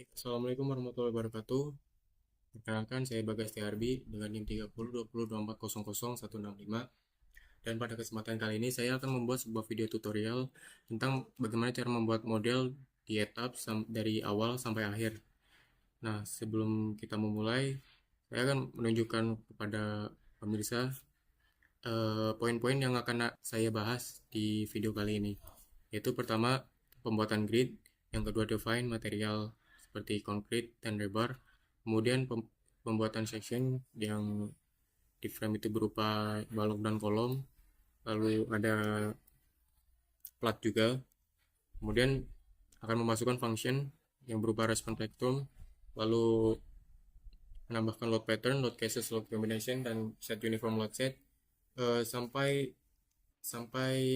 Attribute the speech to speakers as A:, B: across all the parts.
A: Assalamualaikum warahmatullahi wabarakatuh. Perkenalkan, saya Bagas TRB dengan NIM 302024000165. Dan pada kesempatan kali ini saya akan membuat sebuah video tutorial tentang bagaimana cara membuat model di etap dari awal sampai akhir. Nah, sebelum kita memulai, saya akan menunjukkan kepada pemirsa poin-poin yang akan saya bahas di video kali ini. Yaitu pertama, pembuatan grid, yang kedua define material seperti konkrit dan rebar, kemudian pembuatan section yang di frame itu berupa balok dan kolom, lalu ada plat juga, kemudian akan memasukkan function yang berupa response spectrum, lalu menambahkan load pattern, load cases, load combination, dan set uniform load set sampai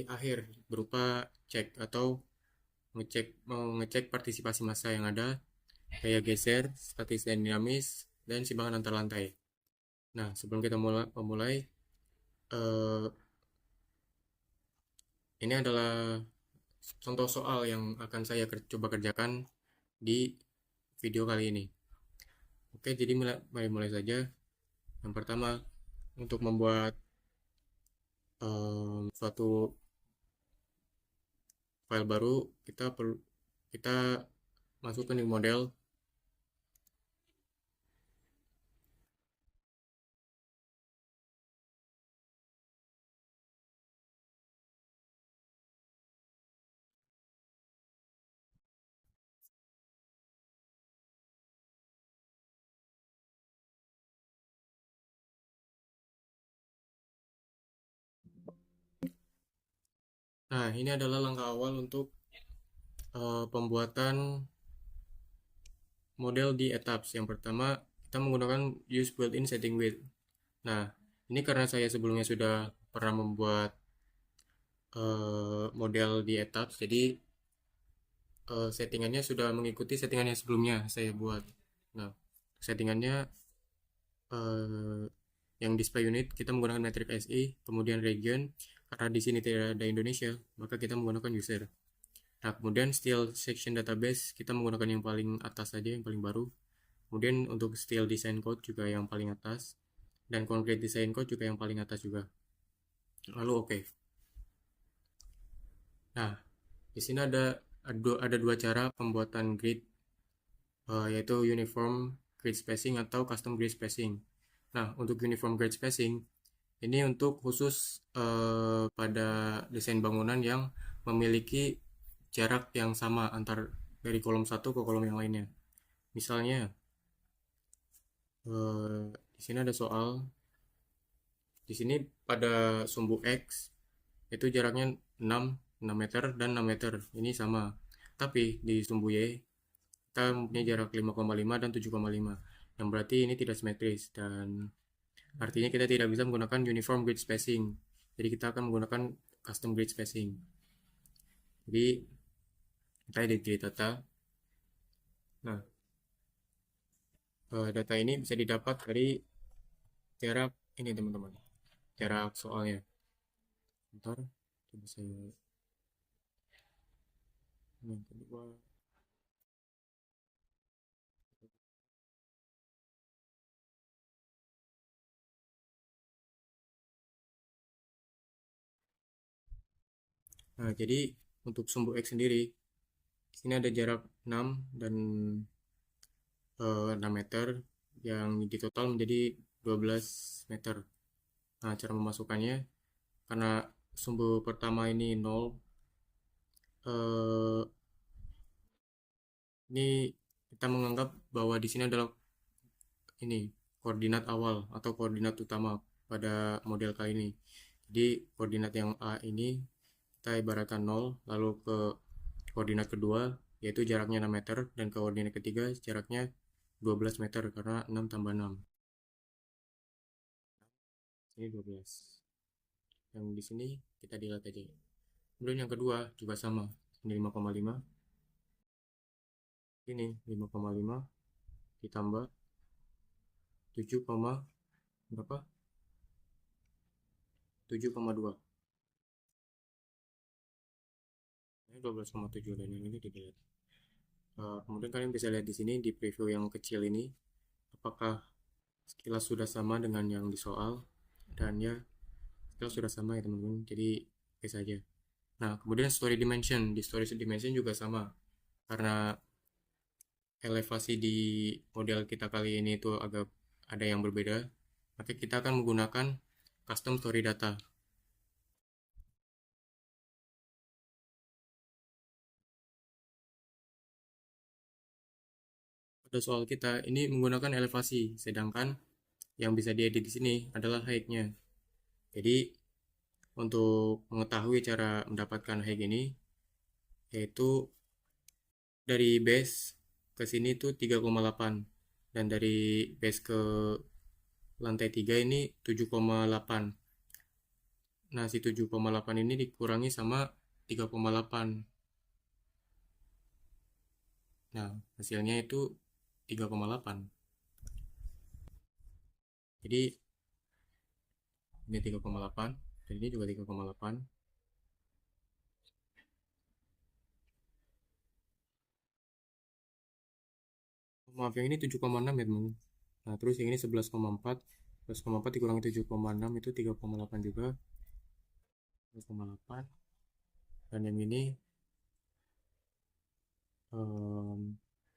A: akhir berupa cek atau ngecek partisipasi massa yang ada, gaya geser, statis dan dinamis, dan simbangan antar lantai. Nah, sebelum kita memulai, ini adalah contoh soal yang akan saya coba kerjakan di video kali ini. Oke, jadi mulai saja. Yang pertama, untuk membuat suatu file baru, kita masukkan di model. Nah, ini adalah langkah awal untuk pembuatan model di etaps. Yang pertama, kita menggunakan use built-in setting width. Nah, ini karena saya sebelumnya sudah pernah membuat model di etaps, jadi settingannya sudah mengikuti settingan yang sebelumnya saya buat. Nah, settingannya yang display unit kita menggunakan metric SI, kemudian region, karena di sini tidak ada Indonesia, maka kita menggunakan user. Nah, kemudian style section database kita menggunakan yang paling atas saja, yang paling baru. Kemudian untuk style design code juga yang paling atas, dan concrete design code juga yang paling atas juga. Lalu oke. Nah, di sini ada dua cara pembuatan grid, yaitu uniform grid spacing atau custom grid spacing. Nah, untuk uniform grid spacing ini untuk khusus pada desain bangunan yang memiliki jarak yang sama antar dari kolom satu ke kolom yang lainnya. Misalnya di sini ada soal, di sini pada sumbu X itu jaraknya 6 meter dan 6 meter, ini sama. Tapi di sumbu Y kita mempunyai jarak 5,5 dan 7,5, yang berarti ini tidak simetris, dan artinya kita tidak bisa menggunakan uniform grid spacing. Jadi kita akan menggunakan custom grid spacing. Jadi kita edit grid data. Nah, data ini bisa didapat dari jarak ini teman-teman, jarak soalnya. Bentar, coba saya yang kedua. Nah, jadi untuk sumbu X sendiri, di sini ada jarak 6 dan 6 meter, yang di total menjadi 12 meter. Nah, cara memasukkannya, karena sumbu pertama ini 0, ini kita menganggap bahwa di sini adalah ini koordinat awal atau koordinat utama pada model kali ini. Jadi koordinat yang A ini kita ibaratkan 0, lalu ke koordinat kedua yaitu jaraknya 6 meter, dan ke koordinat ketiga jaraknya 12 meter karena 6 tambah 6. Ini 12. Yang di sini kita dilihat aja. Kemudian yang kedua juga sama. Ini 5,5. Ini 5,5 ditambah 7, berapa? 7,2. Ini 12,7, dan yang ini dilihat. Kemudian kalian bisa lihat di sini di preview yang kecil ini, apakah sekilas sudah sama dengan yang di soal, dan ya sekilas sudah sama ya teman-teman, jadi oke saja. Nah, kemudian story dimension, di story dimension juga sama, karena elevasi di model kita kali ini itu agak ada yang berbeda, maka kita akan menggunakan custom story data. Pada soal kita ini menggunakan elevasi, sedangkan yang bisa diedit di sini adalah height-nya. Jadi untuk mengetahui cara mendapatkan height ini, yaitu dari base ke sini tuh 3,8, dan dari base ke lantai 3 ini 7,8. Nah, si 7,8 ini dikurangi sama 3,8. Nah, hasilnya itu 3,8. Jadi ini 3,8 dan ini juga 3,8. Maaf, yang ini 7,6 ya teman. Nah, terus yang ini 11,4. 11,4 dikurangi 7,6 itu 3,8 juga. 3,8. Dan yang ini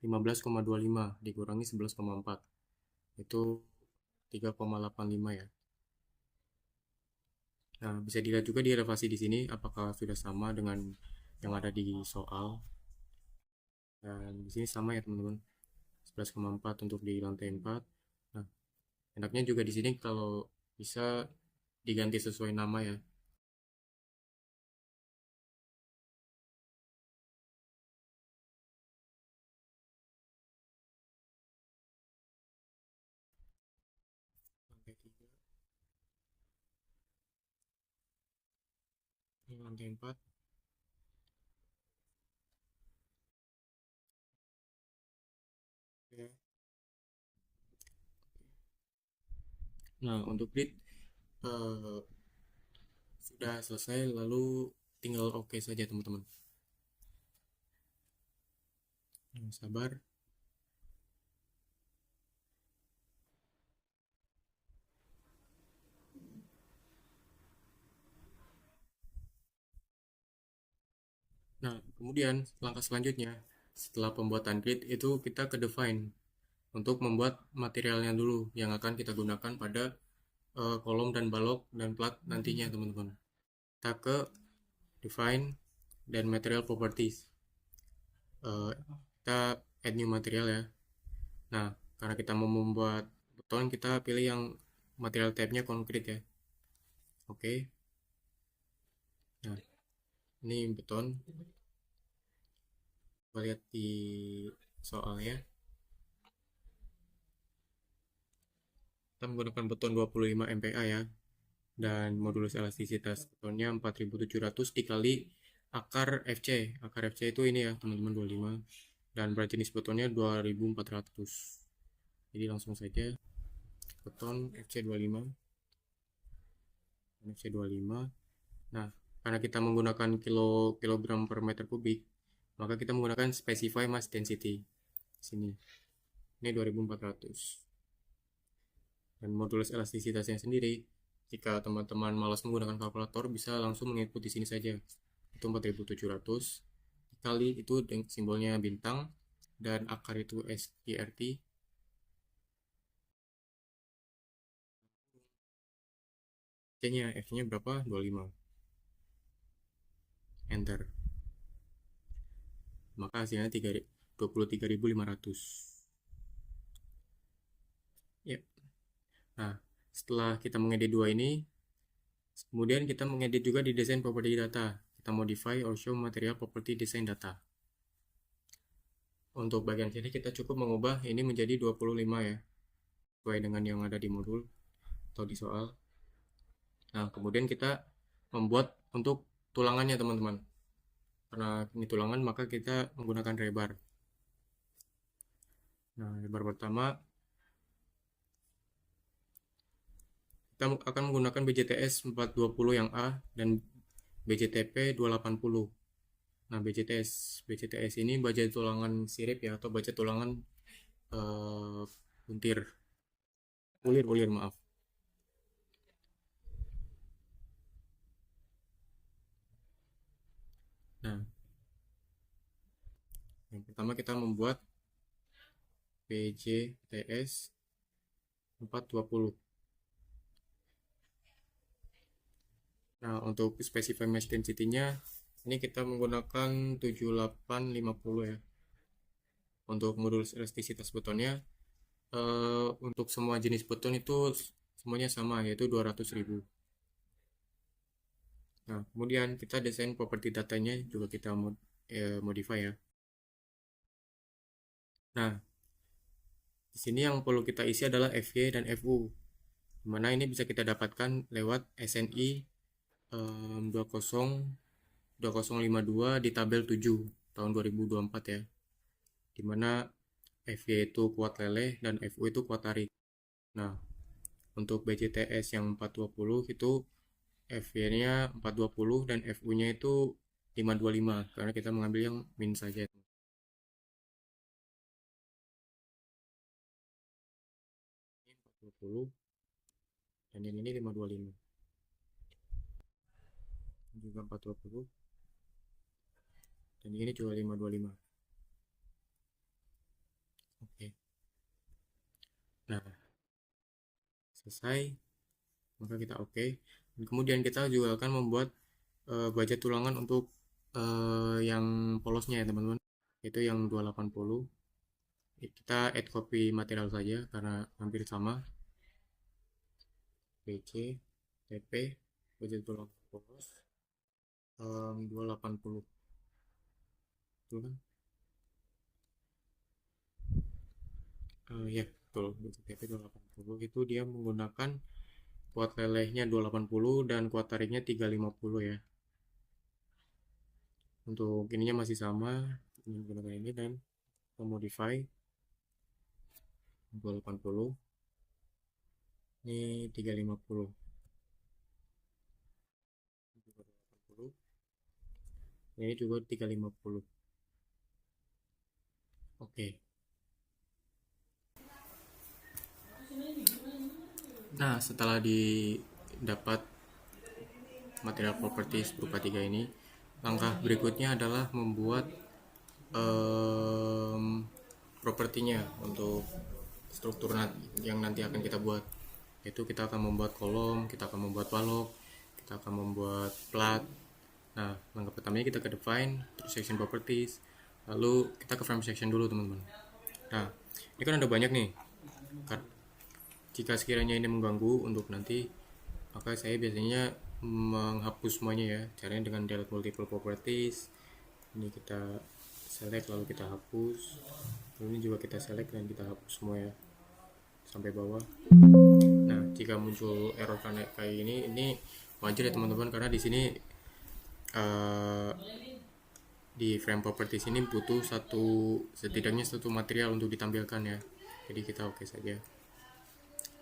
A: 15,25 dikurangi 11,4 itu 3,85 ya. Nah, bisa dilihat juga di elevasi di sini apakah sudah sama dengan yang ada di soal. Dan di sini sama ya teman-teman. 11,4 untuk di lantai 4. Nah, enaknya juga di sini kalau bisa diganti sesuai nama ya. Lantai 3, ini lantai 4. Ya. Nah, untuk grid eh, sudah selesai, lalu tinggal oke saja teman-teman. Nah, sabar. Nah, kemudian langkah selanjutnya setelah pembuatan grid itu kita ke define untuk membuat materialnya dulu yang akan kita gunakan pada kolom dan balok dan plat nantinya teman-teman. Kita ke define dan material properties. Kita add new material ya. Nah, karena kita mau membuat beton, kita pilih yang material type-nya konkret ya. Oke. Nah, ini beton. Kita lihat di soalnya. Kita menggunakan beton 25 MPa ya. Dan modulus elastisitas betonnya 4700 dikali akar FC. Akar FC itu ini ya, teman-teman, 25. Dan berat jenis betonnya 2400. Jadi langsung saja beton FC 25. FC 25. Nah, karena kita menggunakan kilogram per meter kubik, maka kita menggunakan specify mass density. Sini. Ini 2400. Dan modulus elastisitasnya sendiri, jika teman-teman malas menggunakan kalkulator, bisa langsung mengikuti sini saja. Itu 4700 kali itu simbolnya bintang, dan akar itu SGRT. C-nya, F-nya berapa? 25. Enter. Maka hasilnya 23.500. Ya. Nah, setelah kita mengedit dua ini, kemudian kita mengedit juga di design property data. Kita modify or show material property design data. Untuk bagian sini kita cukup mengubah ini menjadi 25 ya, sesuai dengan yang ada di modul atau di soal. Nah, kemudian kita membuat untuk tulangannya teman-teman. Karena ini tulangan, maka kita menggunakan rebar. Nah, rebar pertama kita akan menggunakan BJTS 420 yang A dan BJTP 280. Nah, BCTS ini baja tulangan sirip ya, atau baja tulangan eh, puntir, ulir maaf. Nah, yang pertama kita membuat BCTS 420. Nah, untuk specify mesh density-nya ini kita menggunakan 7850 ya. Untuk modul elastisitas betonnya untuk semua jenis beton itu semuanya sama, yaitu 200.000. Nah, kemudian kita desain properti datanya juga kita modify ya. Nah, di sini yang perlu kita isi adalah FY dan FU, dimana ini bisa kita dapatkan lewat SNI 2052 di tabel 7 tahun 2024 ya, dimana FY itu kuat leleh dan FU itu kuat tarik. Nah, untuk BCTS yang 420 itu FY-nya 420 dan FU-nya itu 525 karena kita mengambil yang min saja. 420 dan yang ini 525. Juga 420 dan ini juga 525. Oke. Nah, selesai, maka kita oke. Dan kemudian kita juga akan membuat baja tulangan untuk yang polosnya ya teman-teman, itu yang 280. Kita add copy material saja karena hampir sama. PC TP baja tulangan polos 280, betul kan? Ya betul, untuk TP 280 itu dia menggunakan kuat lelehnya 280 dan kuat tariknya 350 ya. Untuk ininya masih sama, menggunakan ini dan memodify 280, ini 350, 280, ini juga 350. Oke. Nah, setelah didapat material properties berupa 3 ini, langkah berikutnya adalah membuat propertinya untuk struktur yang nanti akan kita buat, yaitu kita akan membuat kolom, kita akan membuat balok, kita akan membuat plat. Nah, langkah pertamanya kita ke define, terus section properties, lalu kita ke frame section dulu teman-teman. Nah, ini kan ada banyak nih. Jika sekiranya ini mengganggu untuk nanti, maka saya biasanya menghapus semuanya ya. Caranya dengan delete multiple properties. Ini kita select lalu kita hapus. Lalu ini juga kita select dan kita hapus semua ya, sampai bawah. Nah, jika muncul error kayak ini wajar ya teman-teman, karena di sini di frame properties ini butuh setidaknya satu material untuk ditampilkan ya. Jadi kita oke saja.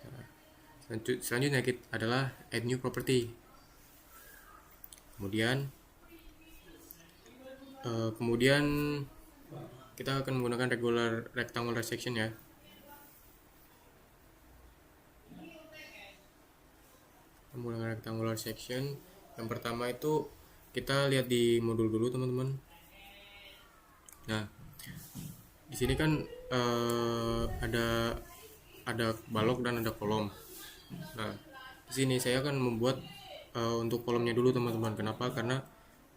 A: Nah, selanjutnya kita adalah add new property. Kemudian kita akan menggunakan rectangular section ya. Menggunakan rectangular section. Yang pertama itu kita lihat di modul dulu teman-teman. Nah, di sini kan ada balok dan ada kolom. Nah, di sini saya akan membuat untuk kolomnya dulu teman-teman. Kenapa? Karena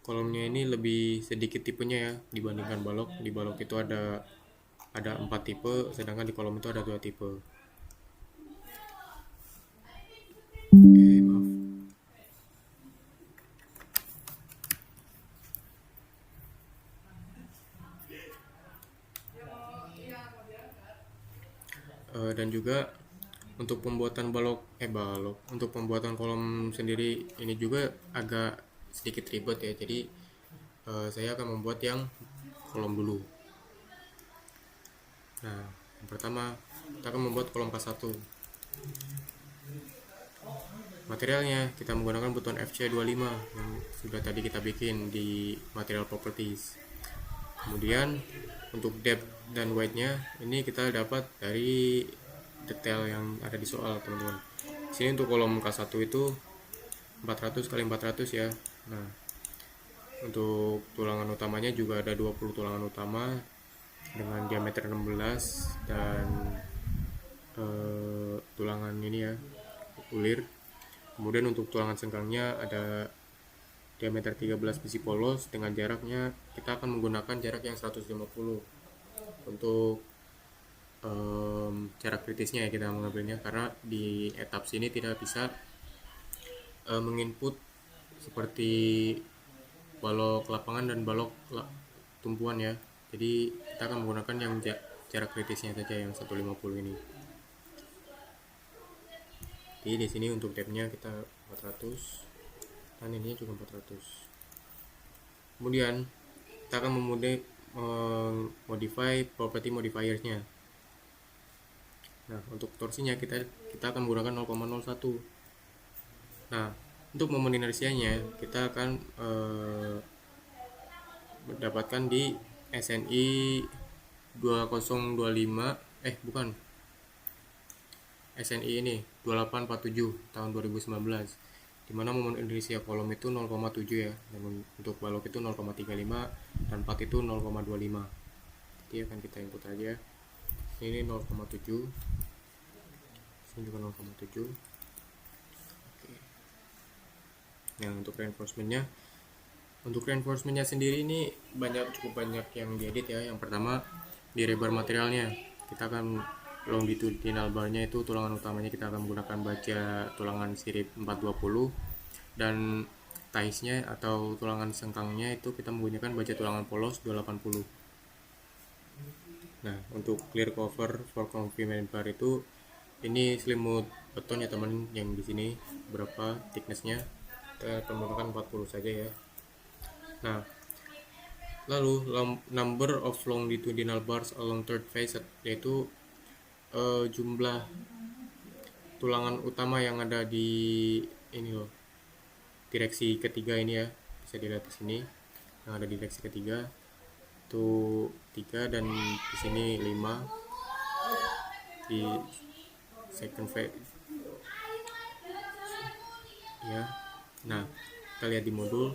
A: kolomnya ini lebih sedikit tipenya ya dibandingkan balok. Di balok itu ada 4 tipe, sedangkan di kolom itu ada 2 tipe. Maaf. Dan juga untuk pembuatan untuk pembuatan kolom sendiri ini juga agak sedikit ribet ya. Jadi saya akan membuat yang kolom dulu. Nah, yang pertama kita akan membuat kolom K1. Materialnya kita menggunakan buton FC25 yang sudah tadi kita bikin di material properties. Kemudian untuk depth dan width-nya ini kita dapat dari detail yang ada di soal, teman-teman. Sini untuk kolom K1 itu 400 kali 400 ya. Nah, untuk tulangan utamanya juga ada 20 tulangan utama dengan diameter 16 dan tulangan ini ya, ulir. Kemudian untuk tulangan sengkangnya ada diameter 13 biji polos dengan jaraknya kita akan menggunakan jarak yang 150 untuk jarak kritisnya ya, kita mengambilnya karena di etap sini tidak bisa menginput seperti balok lapangan dan balok tumpuan ya. Jadi kita akan menggunakan yang jarak kritisnya saja yang 150 ini. Jadi di sini untuk depth-nya kita 400 dan ini juga 400. Kemudian kita akan modify property modifiersnya. Nah, untuk torsinya kita akan menggunakan 0,01. Nah, untuk momen inersianya kita akan mendapatkan di SNI 2025 SNI ini 2847 tahun 2019, dimana momen inersia kolom itu 0,7 ya, dan untuk balok itu 0,35 dan part itu 0,25. Jadi akan kita input aja ini 0,7, sini juga 0,7. Oke. Nah, untuk reinforcementnya sendiri ini cukup banyak yang diedit ya. Yang pertama di rebar materialnya kita akan longitudinal barnya itu tulangan utamanya kita akan menggunakan baja tulangan sirip 420 dan taisnya atau tulangan sengkangnya itu kita menggunakan baja tulangan polos 280. Nah, untuk clear cover for confinement bar itu ini selimut beton ya teman, yang di sini berapa thicknessnya kita akan menggunakan 40 saja ya. Nah, lalu number of longitudinal bars along third face yaitu jumlah tulangan utama yang ada di ini loh, direksi ketiga ini ya, bisa dilihat di sini yang ada di direksi ketiga itu 3 dan di sini 5 di second face ya. Nah, kita lihat di modul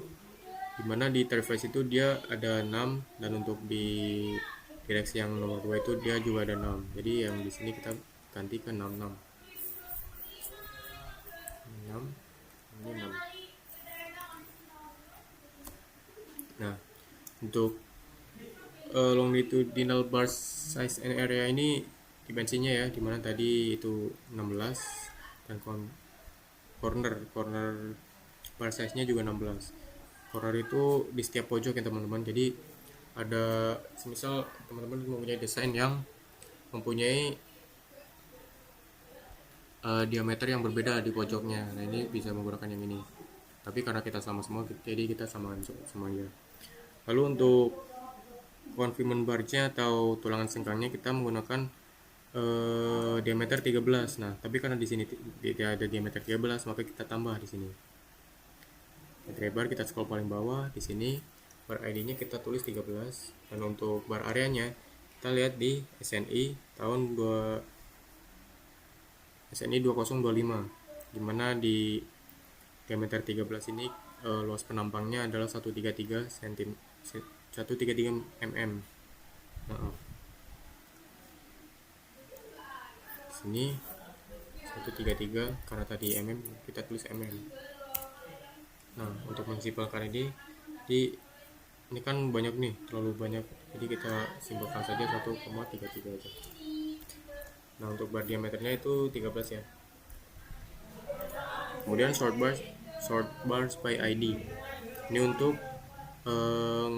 A: dimana di third face itu dia ada 6 dan untuk di direksi yang nomor 2 itu dia juga ada 6. Jadi yang di sini kita ganti ke 66. 6 ini 6. Nah, untuk longitudinal bar size and area ini dimensinya ya, dimana tadi itu 16 dan corner bar size nya juga 16. Corner itu di setiap pojok ya teman-teman. Jadi ada semisal teman-teman mempunyai desain yang mempunyai diameter yang berbeda di pojoknya, nah ini bisa menggunakan yang ini, tapi karena kita sama semua jadi kita samakan semuanya. Lalu untuk confinement barnya atau tulangan sengkangnya kita menggunakan diameter 13. Nah, tapi karena di sini tidak ada diameter 13 maka kita tambah di sini. Bar kita scroll paling bawah, di sini bar ID-nya kita tulis 13 dan untuk bar areanya kita lihat di SNI tahun 2025, dimana di diameter 13 ini luas penampangnya adalah 133 cm 133 mm. Sini 133 karena tadi mm kita tulis mm. Nah, untuk mensimpelkan ini kan banyak nih, terlalu banyak, jadi kita simpelkan saja 1,33 aja. Nah, untuk bar diameternya itu 13 ya. Kemudian short bars by ID ini untuk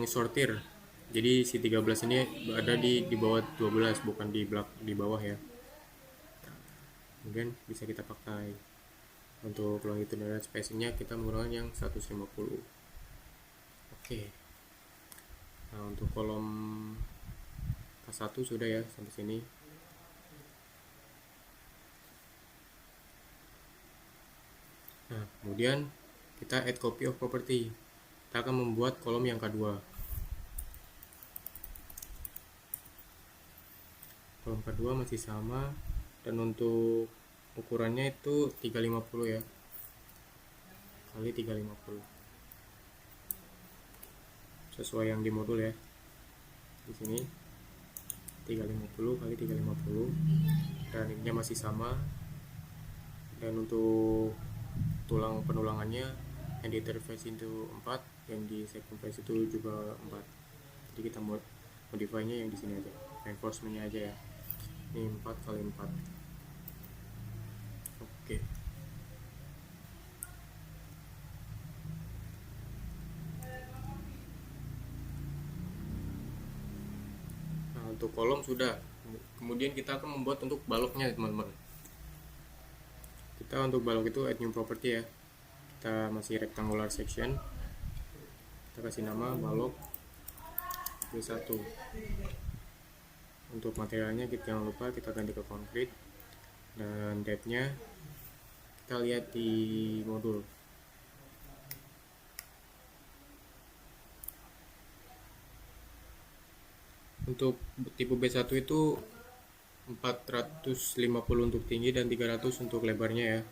A: ngesortir. Jadi si 13 ini ada di bawah 12, bukan di bawah ya. Kemudian bisa kita pakai untuk longitudinal spacingnya kita menggunakan yang 150. Oke. Nah, untuk kolom K1 sudah ya sampai sini. Nah, kemudian kita add copy of property. Kita akan membuat kolom yang kedua. Kolom kedua masih sama, dan untuk ukurannya itu 350 ya, kali 350, sesuai yang di modul ya. Di sini 350 kali 350, dan ininya masih sama. Dan untuk tulang penulangannya yang di third phase itu 4, yang di second phase itu juga 4. Jadi kita modify nya yang di sini aja, reinforcement nya aja ya. Ini 4 kali 4. Oke. Nah, untuk kolom sudah. Kemudian kita akan membuat untuk baloknya, teman-teman. Kita untuk balok itu add new property ya. Kita masih rectangular section. Kita kasih nama balok B1. Untuk materialnya kita jangan lupa kita ganti ke concrete, dan depth-nya kita lihat di modul. Untuk tipe B1 itu 450 untuk tinggi dan 300 untuk lebarnya ya.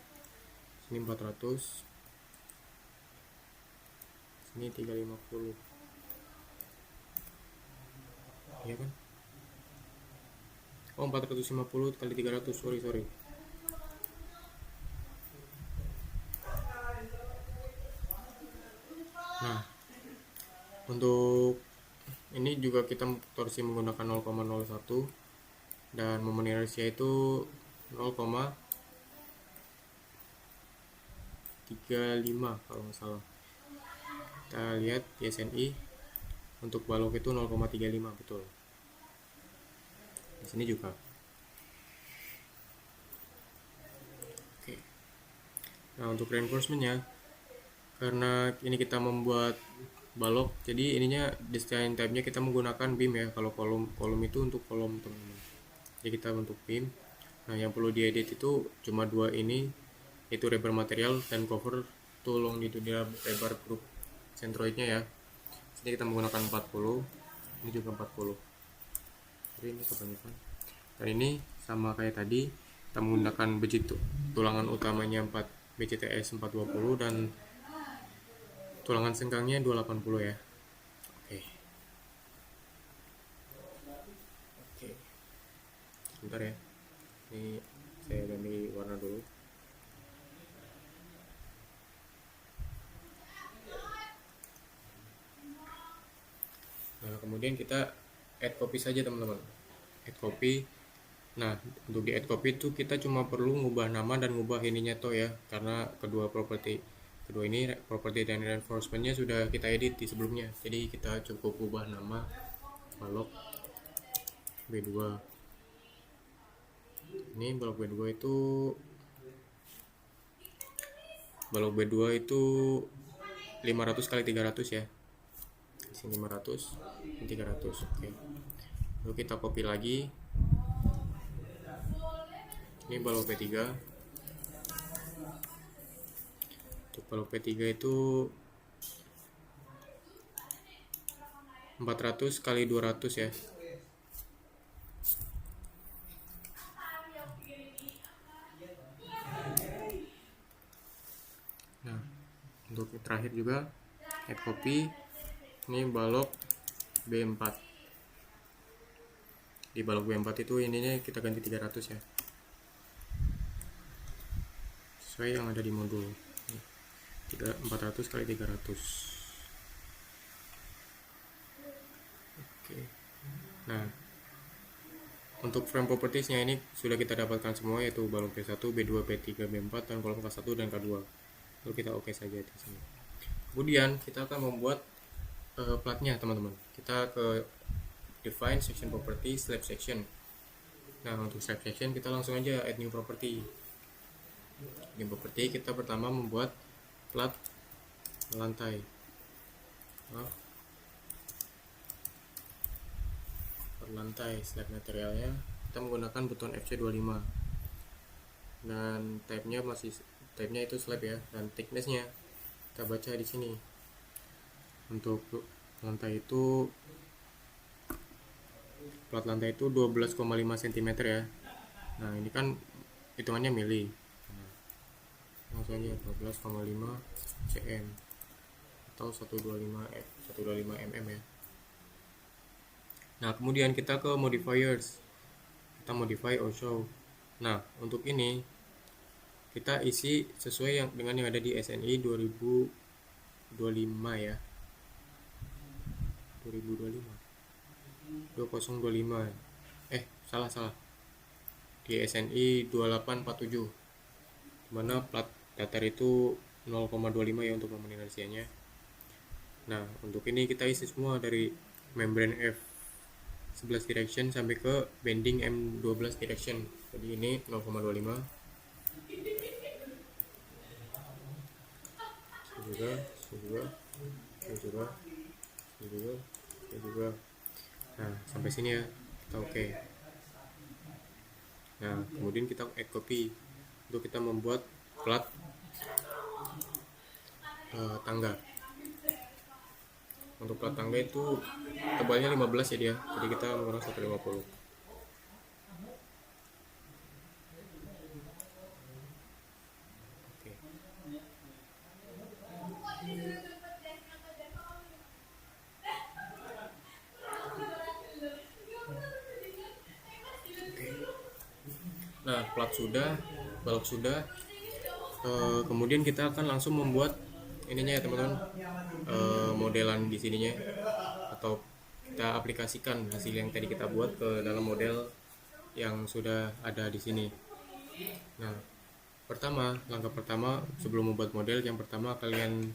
A: Sini 400, sini 350. Iya kan? Oh, 450 kali 300, sorry. Nah, untuk ini juga kita torsi menggunakan 0,01, dan momen inersia itu 0,35 kalau nggak salah. Kita lihat di SNI untuk balok itu 0,35, betul. Di sini juga. Oke. Nah, untuk reinforcementnya, karena ini kita membuat balok, jadi ininya design type-nya kita menggunakan beam ya. Kalau kolom itu untuk kolom, teman-teman. Jadi kita untuk beam. Nah, yang perlu diedit itu cuma dua ini, itu rebar material dan cover tuh longitudinal rebar grup centroidnya ya. Sini kita menggunakan 40, ini juga 40. Jadi ini kebanyakan. Dan ini sama kayak tadi, kita menggunakan begitu tulangan utamanya 4 BCTS 420 dan tulangan sengkangnya 280 ya. Oke. Oke. Sebentar ya. Ini saya ganti warna dulu. Nah, kemudian kita add copy saja, teman-teman. Add copy. Nah, untuk di add copy itu kita cuma perlu ngubah nama dan ngubah ininya toh ya, karena kedua ini properti dan reinforcementnya sudah kita edit di sebelumnya. Jadi kita cukup ubah nama balok B2. Ini balok B2 itu 500 kali 300 ya. Di sini 500, ini 300. Oke. Lalu kita copy lagi. Ini balok P3. Untuk balok P3 itu 400 kali 200 ya. Nah, untuk terakhir juga add copy. Ini balok B4. Di balok B4 itu ininya kita ganti 300 ya, sesuai yang ada di modul. 400 kali 300. Oke. Nah, untuk frame propertiesnya ini sudah kita dapatkan semua, yaitu balok B1, B2, B3, B4, dan kolom K1 dan K2. Lalu kita oke saja di sini. Kemudian kita akan membuat platnya, teman-teman. Kita ke define section property slab section. Nah, untuk slab section kita langsung aja add new property. New property kita pertama membuat plat lantai. Lantai slab materialnya kita menggunakan buton FC25, dan type nya masih type-nya itu slab ya, dan thickness-nya kita baca di sini. Untuk lantai itu plat lantai itu 12,5 cm ya. Nah ini kan hitungannya mili, langsung aja 12,5 cm atau 125 mm ya. Nah kemudian kita ke modifiers, kita modify or show. Nah untuk ini kita isi sesuai dengan yang ada di SNI 2025 ya, 2025 salah di SNI 2847, dimana plat datar itu 0,25 ya untuk momen inersianya. Nah untuk ini kita isi semua dari membrane F11 direction sampai ke bending M12 direction. Jadi ini 0,25, juga. Nah sampai sini ya kita oke. Nah kemudian kita add copy untuk kita membuat plat tangga. Untuk plat tangga itu tebalnya 15 ya dia, jadi kita menggunakan 150. Oke. Nah plat sudah, balok sudah, kemudian kita akan langsung membuat ininya ya teman-teman, modelan di sininya, atau kita aplikasikan hasil yang tadi kita buat ke dalam model yang sudah ada di sini. Nah langkah pertama sebelum membuat model, yang pertama kalian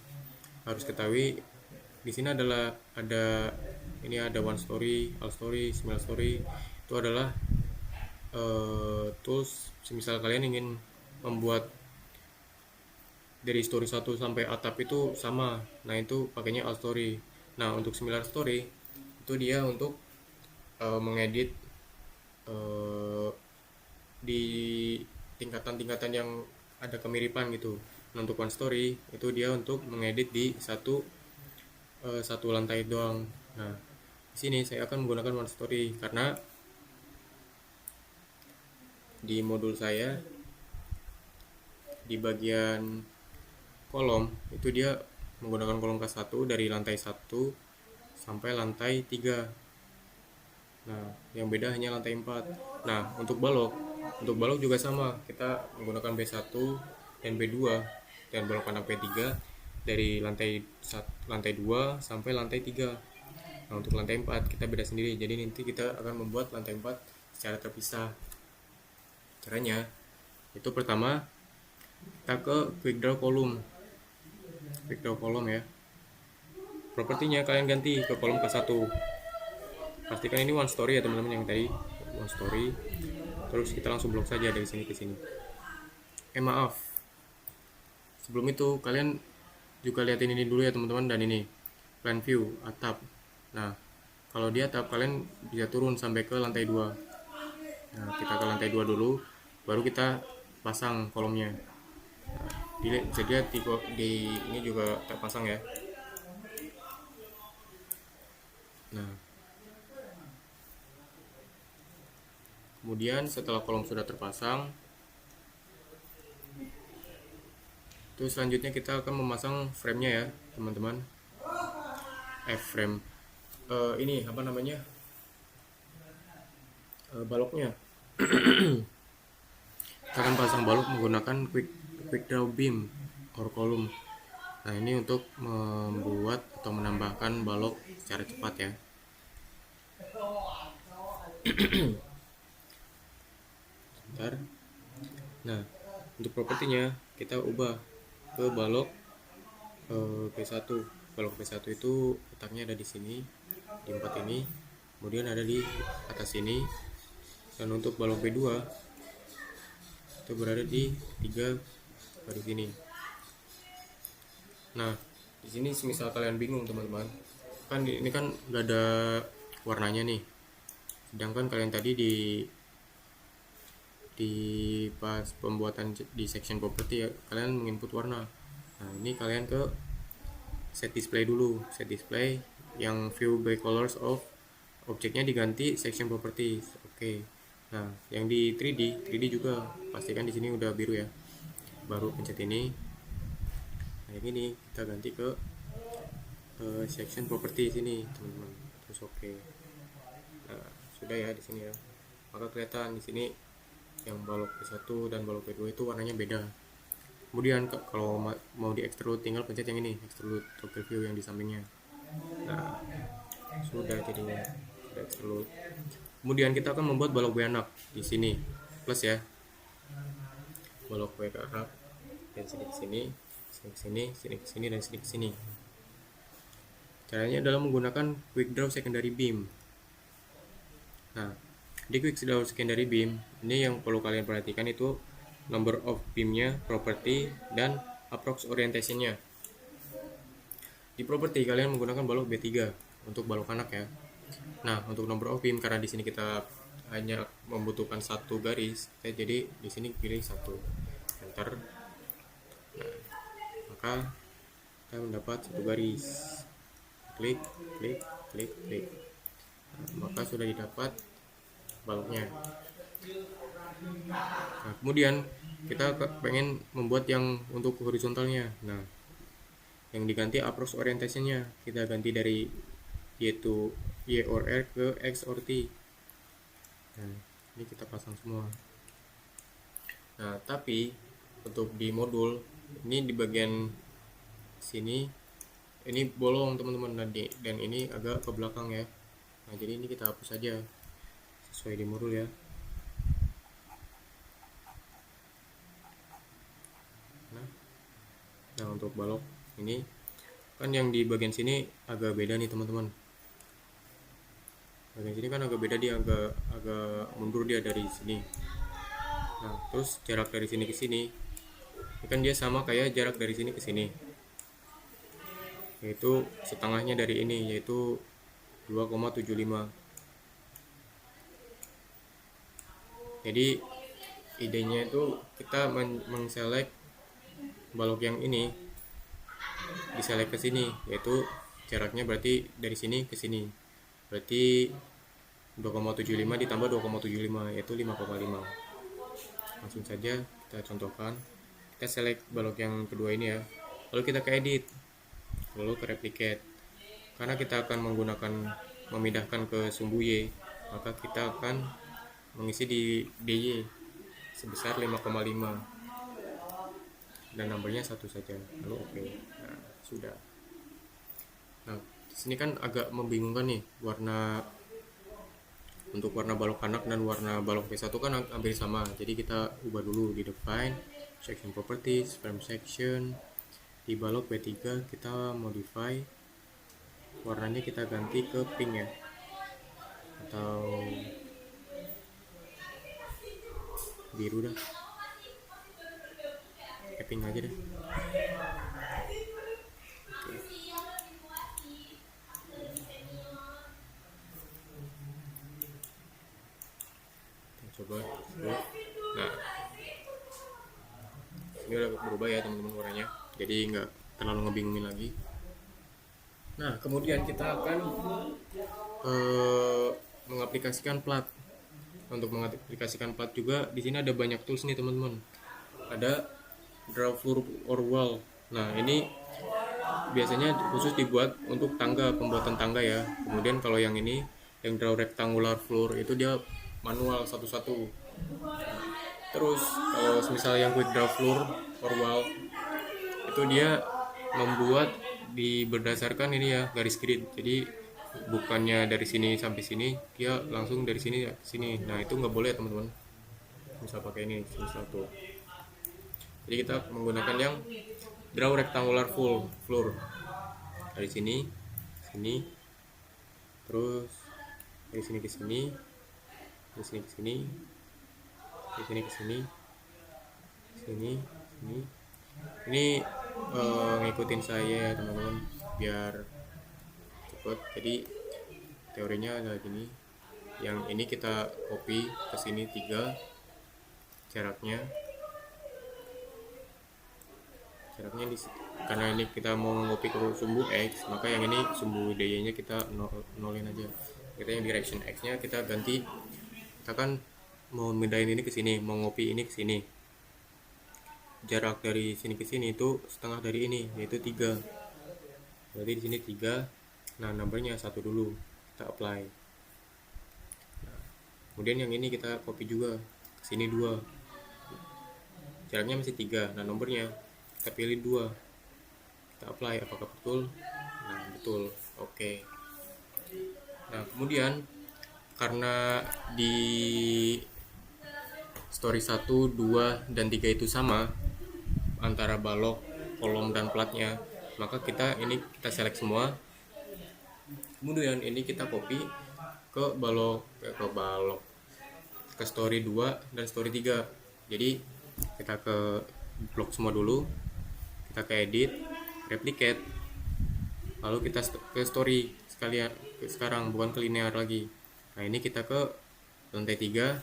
A: harus ketahui di sini adalah ada one story, all story, single story. Itu adalah tools semisal kalian ingin membuat dari story 1 sampai atap itu sama, nah itu pakainya all story. Nah untuk similar story itu dia untuk mengedit di tingkatan-tingkatan yang ada kemiripan gitu. Nah untuk one story itu dia untuk mengedit di satu lantai doang. Nah di sini saya akan menggunakan one story karena di modul saya di bagian kolom itu dia menggunakan kolom K1 dari lantai 1 sampai lantai 3. Nah yang beda hanya lantai 4. Nah untuk balok juga sama, kita menggunakan B1 dan B2 dan balok pandang P3 dari lantai 2 sampai lantai 3. Nah untuk lantai 4 kita beda sendiri, jadi nanti kita akan membuat lantai 4 secara terpisah. Caranya itu pertama kita ke quick draw column ya. Propertinya kalian ganti ke kolom K1. Pastikan ini one story ya teman-teman, yang tadi one story. Terus kita langsung blok saja dari sini ke sini. Maaf, sebelum itu kalian juga liatin ini dulu ya teman-teman, dan ini plan view atap. Nah kalau di atap kalian bisa turun sampai ke lantai 2. Nah kita ke lantai 2 dulu, baru kita pasang kolomnya. Nah, bisa dilihat di ini juga terpasang ya. Nah kemudian setelah kolom sudah terpasang, itu selanjutnya kita akan memasang frame-nya ya teman-teman. Frame ini apa namanya, baloknya. Kita akan pasang balok menggunakan quick draw beam or column. Nah ini untuk membuat atau menambahkan balok secara cepat ya. Bentar. Nah untuk propertinya kita ubah ke balok P1. Balok P1 itu letaknya ada di sini, di 4 ini, kemudian ada di atas sini. Dan untuk balok B2 itu berada di 3 garis ini. Nah di sini semisal kalian bingung teman-teman, kan ini kan nggak ada warnanya nih, sedangkan kalian tadi di di pas pembuatan di section property ya, kalian menginput warna. Nah ini kalian ke set display dulu, set display yang view by colors of objeknya diganti section properties. Oke. Nah yang di 3D juga pastikan di sini udah biru ya, baru pencet ini. Nah yang ini kita ganti ke section property sini teman-teman, terus oke. Nah sudah ya di sini ya, maka kelihatan di sini yang balok P1 dan balok P2 itu warnanya beda. Kemudian kalau mau di extrude tinggal pencet yang ini, extrude toggle view yang di sampingnya. Nah sudah jadinya, sudah extrude. Kemudian kita akan membuat balok W anak di sini plus ya, balok W ke anak dan sini ke sini, sini ke sini, sini ke sini, dan sini ke sini. Caranya adalah menggunakan quick draw secondary beam. Nah di quick draw secondary beam ini yang perlu kalian perhatikan itu number of beamnya, property, dan approx orientationnya. Di property kalian menggunakan balok B3 untuk balok anak ya. Nah untuk number of beam, karena di sini kita hanya membutuhkan satu garis, jadi di sini pilih satu, enter. Nah, maka kita mendapat satu garis, klik, klik, klik, klik. Nah, maka sudah didapat baloknya. Nah, kemudian kita pengen membuat yang untuk horizontalnya. Nah yang diganti approach orientationnya kita ganti dari yaitu Y or R ke X or T. Nah ini kita pasang semua. Nah tapi untuk di modul ini di bagian sini ini bolong teman-teman, dan ini agak ke belakang ya. Nah jadi ini kita hapus saja sesuai di modul ya. Nah untuk balok ini kan yang di bagian sini agak beda nih teman-teman. Bagian sini kan agak beda, dia agak mundur dia dari sini. Nah terus jarak dari sini ke sini ini kan dia sama kayak jarak dari sini ke sini, yaitu setengahnya dari ini, yaitu 2,75. Jadi idenya itu kita mengselect balok yang ini, diselect ke sini, yaitu jaraknya berarti dari sini ke sini, berarti 2,75 ditambah 2,75 yaitu 5,5. Langsung saja kita contohkan, kita select balok yang kedua ini ya, lalu kita ke edit, lalu ke replicate. Karena kita akan memindahkan ke sumbu Y, maka kita akan mengisi di DY sebesar 5,5 dan nomornya satu saja, lalu oke. Nah sudah. Nah di sini kan agak membingungkan nih, warna untuk warna balok anak dan warna balok P1 kan hampir sama, jadi kita ubah dulu di define section properties, frame section. Di balok B3 kita modify warnanya, kita ganti ke pink ya, atau biru dah, pink aja deh. Oke. Coba. Nah ini udah berubah ya teman-teman warnanya, jadi nggak terlalu ngebingungin lagi. Nah kemudian kita akan mengaplikasikan plat. Untuk mengaplikasikan plat juga di sini ada banyak tools nih teman-teman. Ada draw floor or wall. Nah ini biasanya khusus dibuat untuk tangga, pembuatan tangga ya. Kemudian kalau yang ini yang draw rectangular floor itu dia manual satu-satu. Terus kalau misalnya yang quick draw floor or wall itu dia membuat berdasarkan ini ya, garis grid. Jadi bukannya dari sini sampai sini, dia langsung dari sini ke sini. Nah itu nggak boleh teman-teman, bisa pakai ini satu. Jadi kita menggunakan yang draw rectangular floor dari sini sini, terus dari sini ke sini, dari sini ke sini, dari sini ke sini, sini sini. Ini ngikutin saya teman-teman biar cepet. Jadi teorinya adalah gini, yang ini kita copy ke sini 3, jaraknya di, karena ini kita mau ngopi ke sumbu X, maka yang ini sumbu dy nya kita nolin aja. Kita yang direction X nya kita ganti, kita kan mau mindahin ini ke sini, mau ngopi ini ke sini, jarak dari sini ke sini itu setengah dari ini, yaitu 3. Berarti di sini 3. Nah, numbernya 1 dulu kita apply. Nah, kemudian yang ini kita copy juga ke sini 2. Jaraknya masih 3. Nah, nomornya kita pilih 2. Kita apply, apakah betul? Nah, betul. Oke. Nah, kemudian karena di story 1, 2, dan 3 itu sama antara balok, kolom, dan platnya, maka kita select semua. Kemudian ini kita copy ke ke story 2 dan story 3. Jadi kita ke blok semua dulu, kita ke edit, replicate, lalu kita ke story sekalian sekarang, bukan ke linear lagi. Nah, ini kita ke lantai 3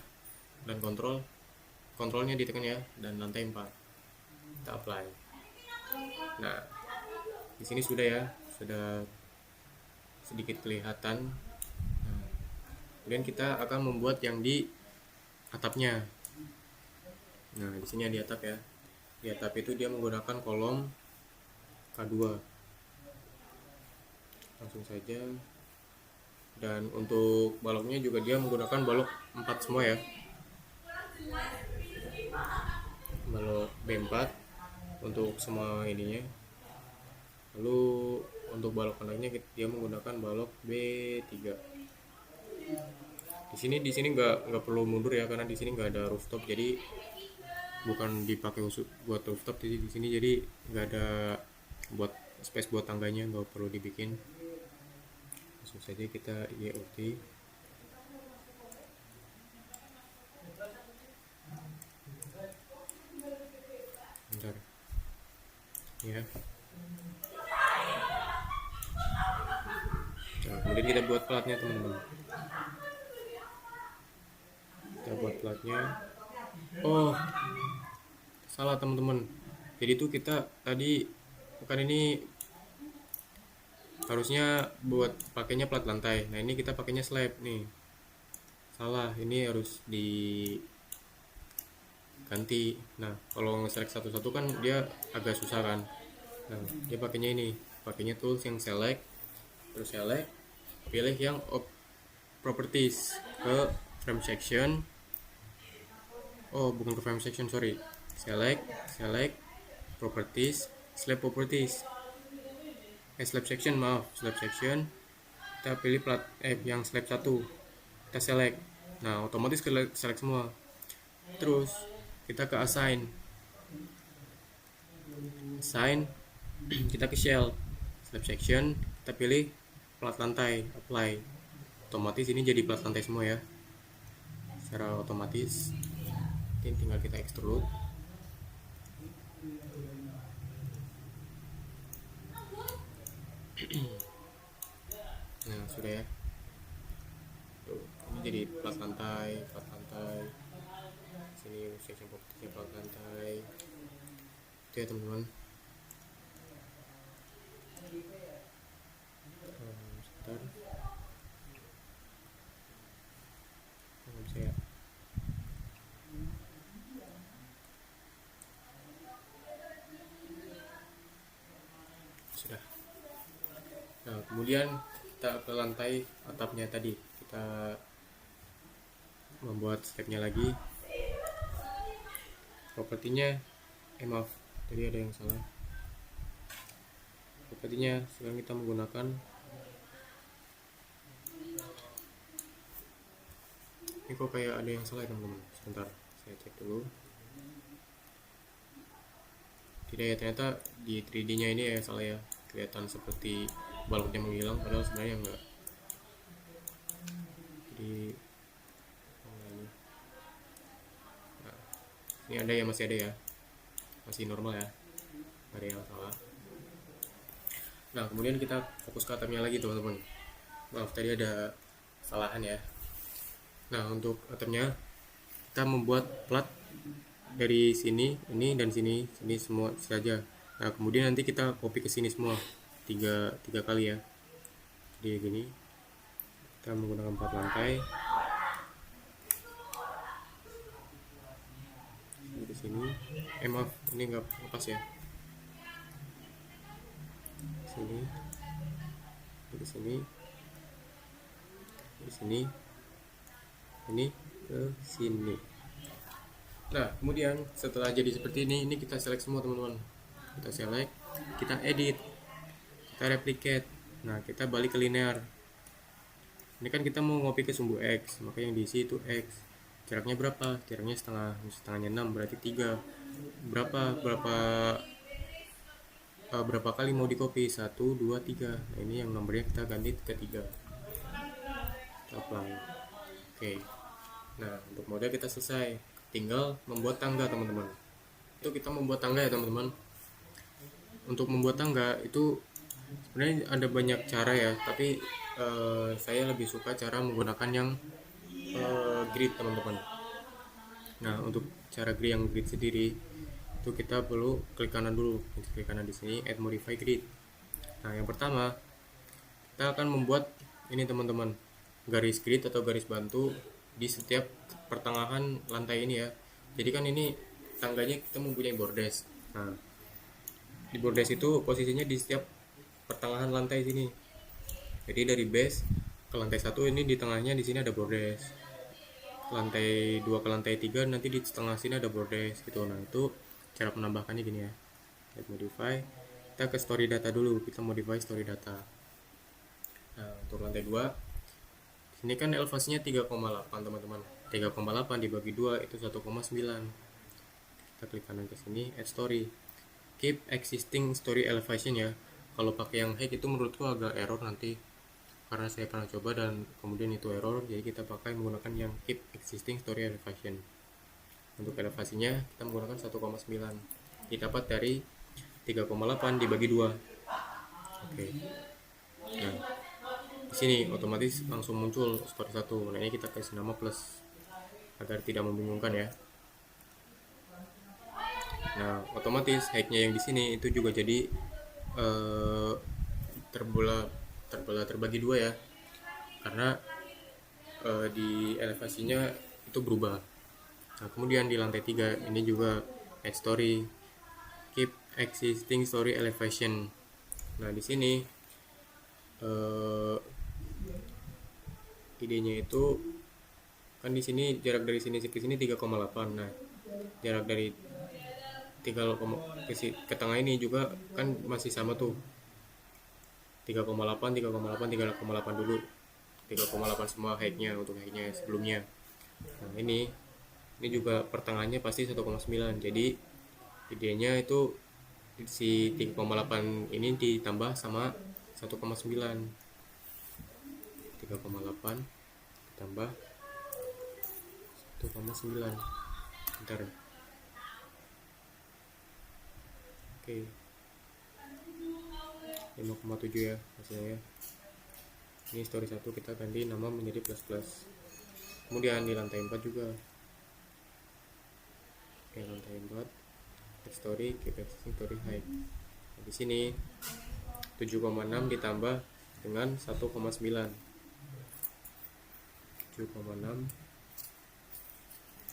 A: dan kontrolnya ditekan ya, dan lantai 4 kita apply. Nah, di sini sudah ya, sudah sedikit kelihatan. Nah, kemudian kita akan membuat yang di atapnya. Nah, di sini di atap ya. Di atap itu dia menggunakan kolom K2. Langsung saja. Dan untuk baloknya juga dia menggunakan balok 4 semua ya. Balok B4 untuk semua ininya. Lalu untuk balok kanannya dia menggunakan balok B3. Di sini nggak perlu mundur ya, karena di sini nggak ada rooftop, jadi bukan dipakai khusus buat rooftop di sini, jadi nggak ada buat space buat tangganya, nggak perlu dibikin. Langsung saja kita YOT. Bentar ya. Nah, kemudian kita buat platnya teman-teman. Kita buat platnya. Oh, salah teman-teman. Jadi itu kita tadi bukan ini, harusnya buat pakainya plat lantai. Nah, ini kita pakainya slab nih. Salah, ini harus diganti. Nah, kalau nge-select satu-satu kan dia agak susah kan. Nah, dia pakainya ini, pakainya tools yang select, terus select, pilih yang properties, ke frame section. Oh, bukan ke frame section, sorry. Select properties, slab properties. Slab section, slab section. Kita pilih plat yang slab 1. Kita select. Nah, otomatis select semua. Terus kita ke assign. Kita ke shell. Slab section, kita pilih plat lantai, apply. Otomatis ini jadi plat lantai semua ya. Secara otomatis. Tinggal kita extrude. Nah, sudah ya. Tuh, ini jadi plat lantai. Sini section propertiesnya plat lantai. Itu ya teman-teman. Sebentar. Nggak bisa ya. Sudah. Nah, kemudian kita ke lantai atapnya tadi, kita membuat stepnya lagi. Propertinya maaf, tadi ada yang salah. Propertinya sekarang kita menggunakan ini, kok kayak ada yang salah ya teman-teman. Sebentar, saya cek dulu. Tidak ya, ternyata di 3D nya ini ya salah ya, kelihatan seperti baloknya menghilang, padahal sebenarnya enggak. Jadi nah, ini ada ya, masih ada ya, masih normal ya, nggak ada yang salah. Nah, kemudian kita fokus ke atapnya lagi teman-teman. Maaf, tadi ada kesalahan ya. Nah, untuk atapnya kita membuat plat dari sini, ini dan sini semua saja. Nah kemudian nanti kita copy ke sini semua tiga kali ya. Jadi gini, kita menggunakan 4 lantai ke sini. Maaf, ini nggak pas ya. Sini, ke sini, ke sini, ini ke sini. Nah kemudian setelah jadi seperti ini kita select semua teman-teman. Kita select, kita edit, kita replicate. Nah kita balik ke linear. Ini kan kita mau ngopi ke sumbu X, maka yang diisi itu X. Jaraknya berapa? Jaraknya setengahnya 6, berarti 3. Berapa kali mau di copy? 1, 2, 3. Nah ini yang nomornya kita ganti ke 3. Kita apply. Oke. Nah untuk model kita selesai, tinggal membuat tangga teman-teman. Itu kita membuat tangga ya teman-teman. Untuk membuat tangga itu sebenarnya ada banyak cara ya, tapi saya lebih suka cara menggunakan yang grid teman-teman. Nah untuk cara yang grid sendiri itu kita perlu klik kanan dulu, klik kanan di sini, add modify grid. Nah yang pertama kita akan membuat ini teman-teman, garis grid atau garis bantu di setiap pertengahan lantai ini ya. Jadi kan ini tangganya kita mempunyai bordes. Nah di bordes itu posisinya di setiap pertengahan lantai sini. Jadi dari base ke lantai 1 ini di tengahnya di sini ada bordes. Lantai 2 ke lantai 3 nanti di tengah sini ada bordes gitu. Nah itu cara penambahkannya gini ya. Kita modify, kita ke story data dulu, kita modify story data. Nah untuk lantai 2 sini kan elevasinya 3,8 teman-teman. 3,8 dibagi 2 itu 1,9. Kita klik kanan ke sini, add story, keep existing story elevation ya. Kalau pakai yang hack itu menurutku agak error nanti, karena saya pernah coba dan kemudian itu error. Jadi kita pakai menggunakan yang keep existing story elevation. Untuk elevasinya kita menggunakan 1,9, didapat dari 3,8 dibagi 2. Oke. Nah di sini otomatis langsung muncul story 1. Nah ini kita kasih nama plus agar tidak membingungkan ya. Nah otomatis hacknya yang di sini itu juga jadi terbagi 2 ya, karena di elevasinya itu berubah. Nah kemudian di lantai 3 ini juga add story, keep existing story elevation. Nah di sini idenya itu kan di sini jarak dari sini ke sini 3,8. Nah jarak dari 3 ke tengah ini juga kan masih sama tuh, 3,8 dulu, 3,8 semua hacknya untuk hacknya sebelumnya. Nah ini juga pertengahannya pasti 1,9. Jadi idenya itu si 3,8 ini ditambah sama 1,9. 3,8 ditambah 1,9. Bentar. Oke. 5,7 ya hasilnya. Ini story 1 kita ganti nama menjadi plus. Kemudian di lantai 4 juga. Oke, lantai 4 add story, keep existing story height. Nah, di sini 7,6 ditambah dengan 1,9. 7,6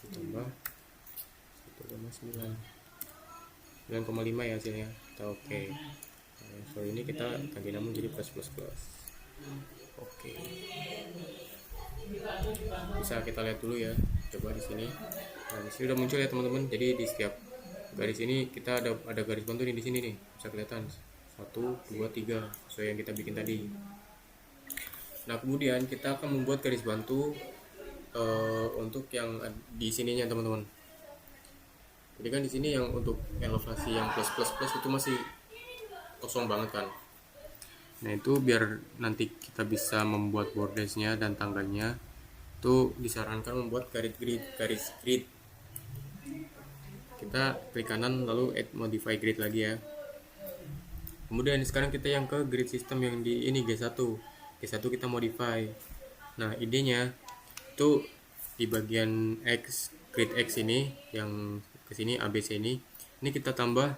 A: ditambah 1,9, 9,5 ya hasilnya. Kita oke. Nah, so ini kita ganti nama jadi plus. Oke. Bisa kita lihat dulu ya, coba di sini. Nah di sini udah muncul ya teman-teman. Jadi di setiap garis ini kita ada garis bantu nih di sini nih, bisa kelihatan 1, 2, 3 sesuai yang kita bikin tadi. Nah kemudian kita akan membuat garis bantu untuk yang di sininya teman-teman. Jadi kan di sini yang untuk elevasi yang plus itu masih kosong banget kan. Nah itu biar nanti kita bisa membuat bordesnya dan tangganya, itu disarankan membuat garis grid. Kita klik kanan lalu add modify grid lagi ya. Kemudian sekarang kita yang ke grid system yang di ini G1 kita modify. Nah idenya itu di bagian X grid X ini yang ke sini ABC ini kita tambah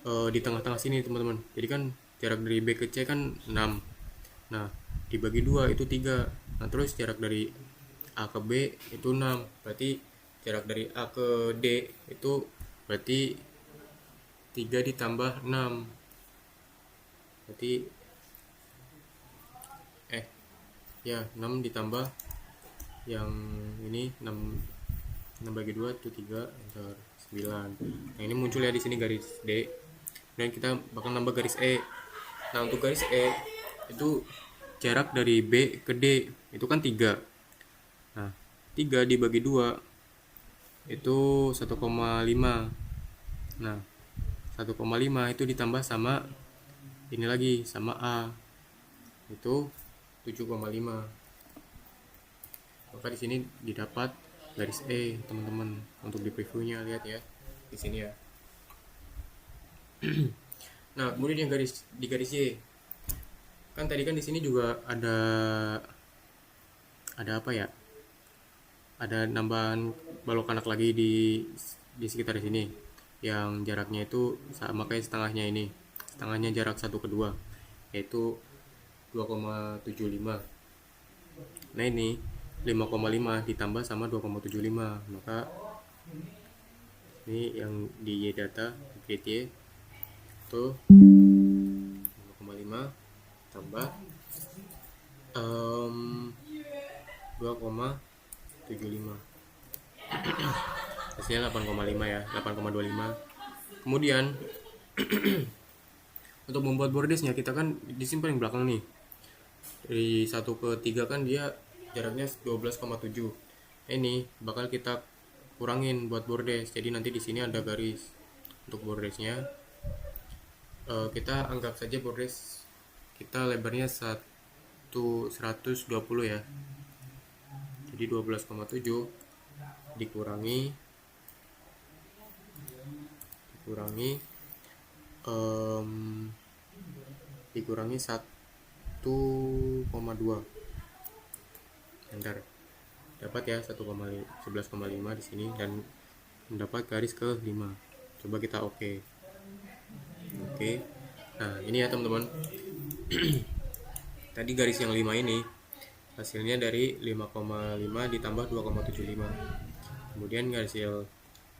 A: di tengah-tengah sini teman-teman. Jadi kan jarak dari B ke C kan 6. Nah, dibagi 2 itu 3. Nah, terus jarak dari A ke B itu 6. Berarti jarak dari A ke D itu berarti 3 ditambah 6. Berarti ya 6 ditambah yang ini 6 bagi 2 itu 3 enter 9. Nah, ini muncul ya di sini garis D. Dan kita bakal nambah garis E. Nah, untuk garis E itu jarak dari B ke D itu kan 3. Nah, 3 dibagi 2 itu 1,5. Nah, 1,5 itu ditambah sama ini lagi sama A itu 7,5. Maka di sini didapat garis E, teman-teman. Untuk di previewnya lihat ya di sini ya. Nah, kemudian yang di garis Y. Kan tadi kan di sini juga ada apa ya? Ada nambahan balok anak lagi di sekitar sini. Yang jaraknya itu sama kayak setengahnya ini. Setengahnya jarak satu ke 2 yaitu 2,75. Nah, ini 5,5 ditambah sama 2,75. Maka ini yang di Y data grid Y itu 5,5 tambah 2,75. Hasilnya 8,5 ya, 8,25. Kemudian untuk membuat bordesnya kita kan di sini paling belakang nih. Dari 1 ke 3 kan dia jaraknya 12,7. Ini bakal kita kurangin buat bordes. Jadi nanti di sini ada garis untuk bordesnya. Kita anggap saja bordes kita lebarnya 120 ya. Jadi 12,7 dikurangi 1,2. Bentar. Dapat ya 11,5 di sini dan mendapat garis ke 5. Coba kita oke. Nah, ini ya teman-teman. Tadi garis yang 5 ini hasilnya dari 5,5 ditambah 2,75. Kemudian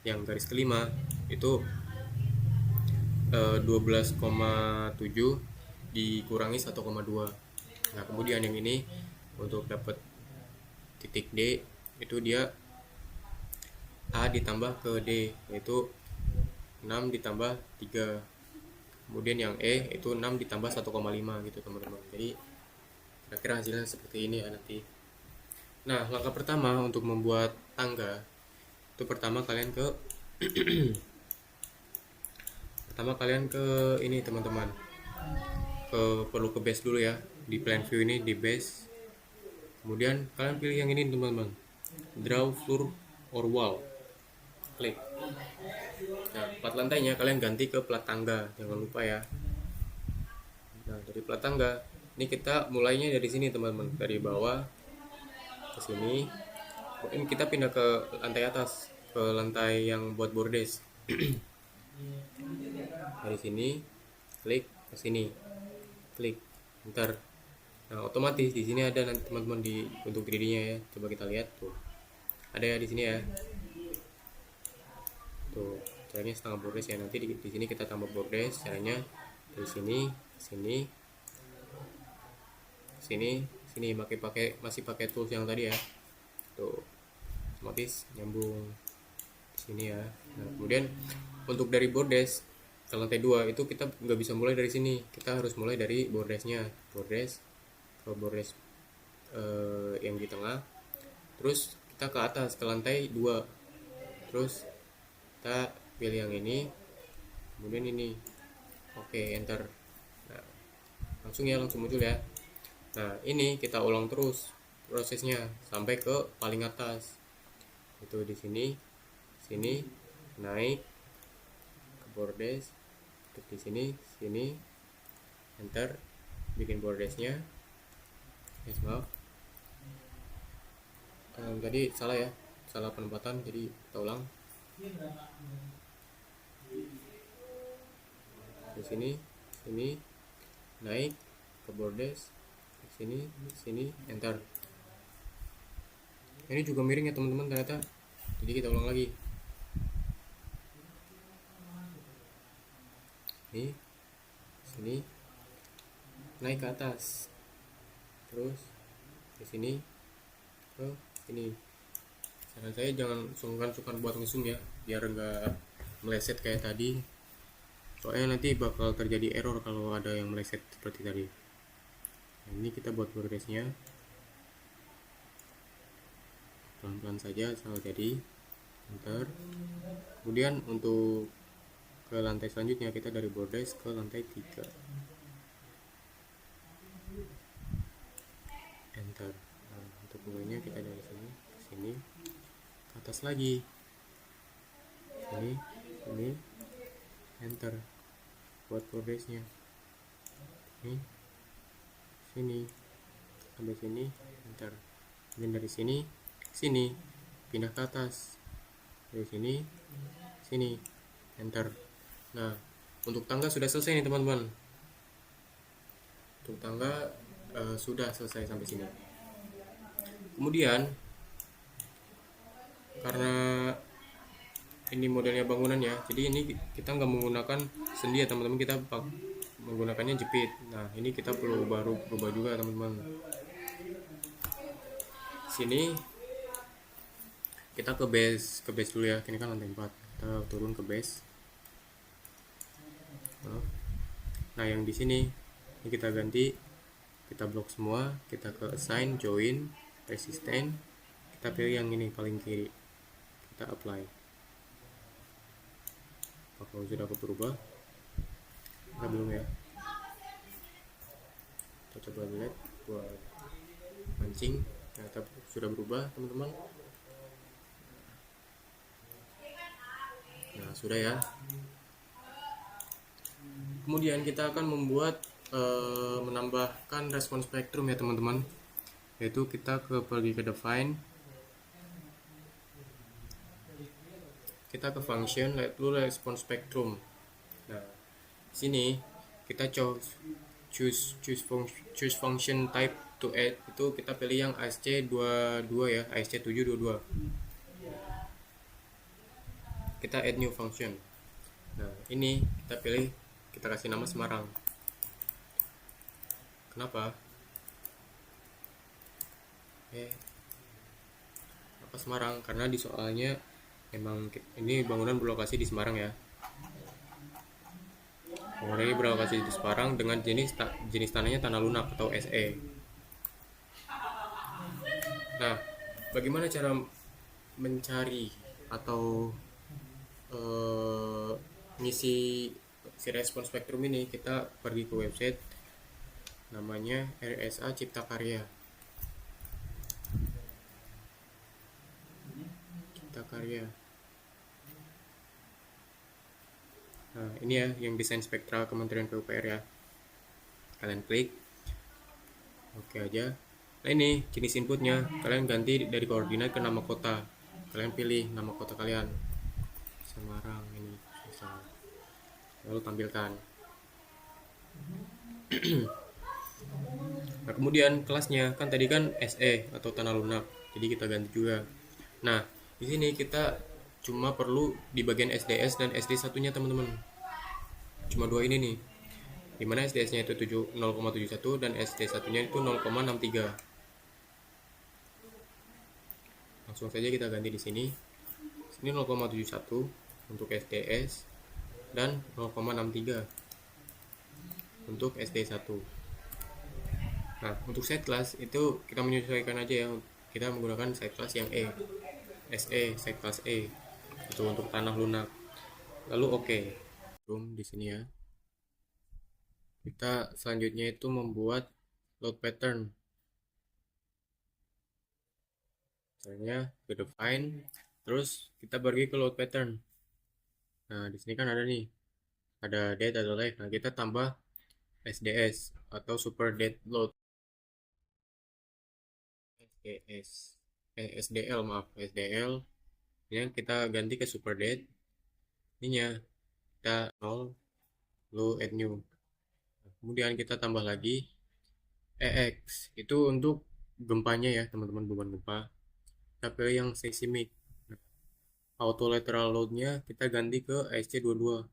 A: yang garis kelima itu 12,7 dikurangi 1,2. Nah, kemudian yang ini untuk dapat titik D itu dia A ditambah ke D yaitu 6 ditambah 3. Kemudian yang E itu 6 ditambah 1,5 gitu teman-teman. Jadi kira-kira hasilnya seperti ini ya nanti. Nah, langkah pertama untuk membuat tangga itu pertama kalian ke ini teman-teman, perlu ke base dulu ya, di plan view ini di base. Kemudian kalian pilih yang ini teman-teman, draw floor or wall, klik. Nah, plat lantainya kalian ganti ke plat tangga, jangan lupa ya. Nah, dari plat tangga ini kita mulainya dari sini teman-teman, dari bawah ke sini. Mungkin kita pindah ke lantai atas, ke lantai yang buat bordes. Dari sini klik ke sini, klik enter. Nah, otomatis di sini ada nanti teman-teman di untuk 3D-nya ya. Coba kita lihat tuh. Ada ya di sini ya. Tuh, caranya setengah bordes ya. Nanti di sini kita tambah bordes. Caranya dari sini sini masih pakai tools yang tadi ya. Tuh, otomatis nyambung di sini ya. Nah, kemudian untuk dari bordes ke lantai 2 itu kita nggak bisa mulai dari sini, kita harus mulai dari bordesnya, bordes ke bordes yang di tengah, terus kita ke atas ke lantai 2, terus kita pilih yang ini, kemudian ini, oke, enter. Nah, langsung muncul ya. Nah, ini kita ulang terus prosesnya sampai ke paling atas. Itu di sini naik ke bordes, di sini enter, bikin bordesnya. Maaf, tadi salah ya. salah penempatan, jadi kita ulang. Di sini, sini, naik ke bordes, sini, sini, enter. Ini juga miring ya teman-teman ternyata, jadi kita ulang lagi. Ini, sini, naik ke atas, terus di sini ke sini. Saran saya jangan sungkan-sungkan buat ngesum ya, biar enggak meleset kayak tadi, soalnya nanti bakal terjadi error kalau ada yang meleset seperti tadi. Nah, ini kita buat progresnya pelan-pelan saja asal jadi. Enter. Kemudian untuk ke lantai selanjutnya kita dari bordes ke lantai 3. Enter. Nah, untuk mulainya kita dari sini ke sini, ke atas lagi, sini, sini, enter. Buat progresnya ini, sini, sampai sini, enter. Dan dari sini, sini, pindah ke atas, dari sini, sini, enter. Nah, untuk tangga sudah selesai nih teman-teman. Untuk tangga sudah selesai sampai sini. Kemudian karena ini modelnya bangunan ya, jadi ini kita nggak menggunakan sendi ya teman-teman, kita menggunakannya jepit. Nah, ini kita perlu berubah juga teman-teman. Sini kita ke base dulu ya, ini kan lantai 4, kita turun ke base. Nah, yang di sini ini kita ganti, kita blok semua, kita ke assign, join, resistant, kita pilih yang ini paling kiri, kita apply. Apakah sudah berubah? Kita belum ya. Kita coba lihat buat mancing, ternyata sudah berubah teman-teman. Nah, sudah ya. Kemudian kita akan membuat menambahkan respon spektrum ya teman-teman, yaitu kita pergi ke define, kita ke function, lalu respon spektrum. Nah, sini kita choose function type to add, itu kita pilih yang ASC22 ya, ASC722. Kita add new function. Nah, ini kita pilih, kita kasih nama Semarang. Kenapa? Apa Semarang? Karena di soalnya emang ini bangunan berlokasi di Semarang ya. Bangunan ini berlokasi di Semarang dengan jenis tanahnya tanah lunak atau SE. Nah, bagaimana cara mencari atau ngisi si respon spektrum ini? Kita pergi ke website namanya RSA Cipta Karya. Nah, ini ya yang desain spektra Kementerian PUPR ya. Kalian klik, oke aja. Nah, ini jenis inputnya, kalian ganti dari koordinat ke nama kota. Kalian pilih nama kota kalian, Semarang ini misal. Lalu tampilkan. Nah, kemudian kelasnya kan tadi kan SE atau tanah lunak, jadi kita ganti juga. Nah, di sini kita cuma perlu di bagian SDS dan SD satunya teman-teman, cuma dua ini nih, dimana SDS nya itu 0,71 dan SD satunya itu 0,63. Langsung saja kita ganti di sini 0,71 untuk SDS dan 0,63 untuk SD1. Nah, untuk side class itu kita menyesuaikan aja ya, kita menggunakan side class yang SE, side class E itu untuk tanah lunak. Lalu oke. Di sini ya, kita selanjutnya itu membuat load pattern. Misalnya ke define, terus kita pergi ke load pattern. Nah, di sini kan ada nih, ada date atau live. Nah, kita tambah SDS atau super date load, SDS. SDL, maaf, SDL ya, kita ganti ke super date. Ininya kita 0, lalu add new. Kemudian kita tambah lagi EX, itu untuk gempanya ya teman-teman, beban gempa. Kita pilih yang seismic. Auto lateral load-nya kita ganti ke ASC22.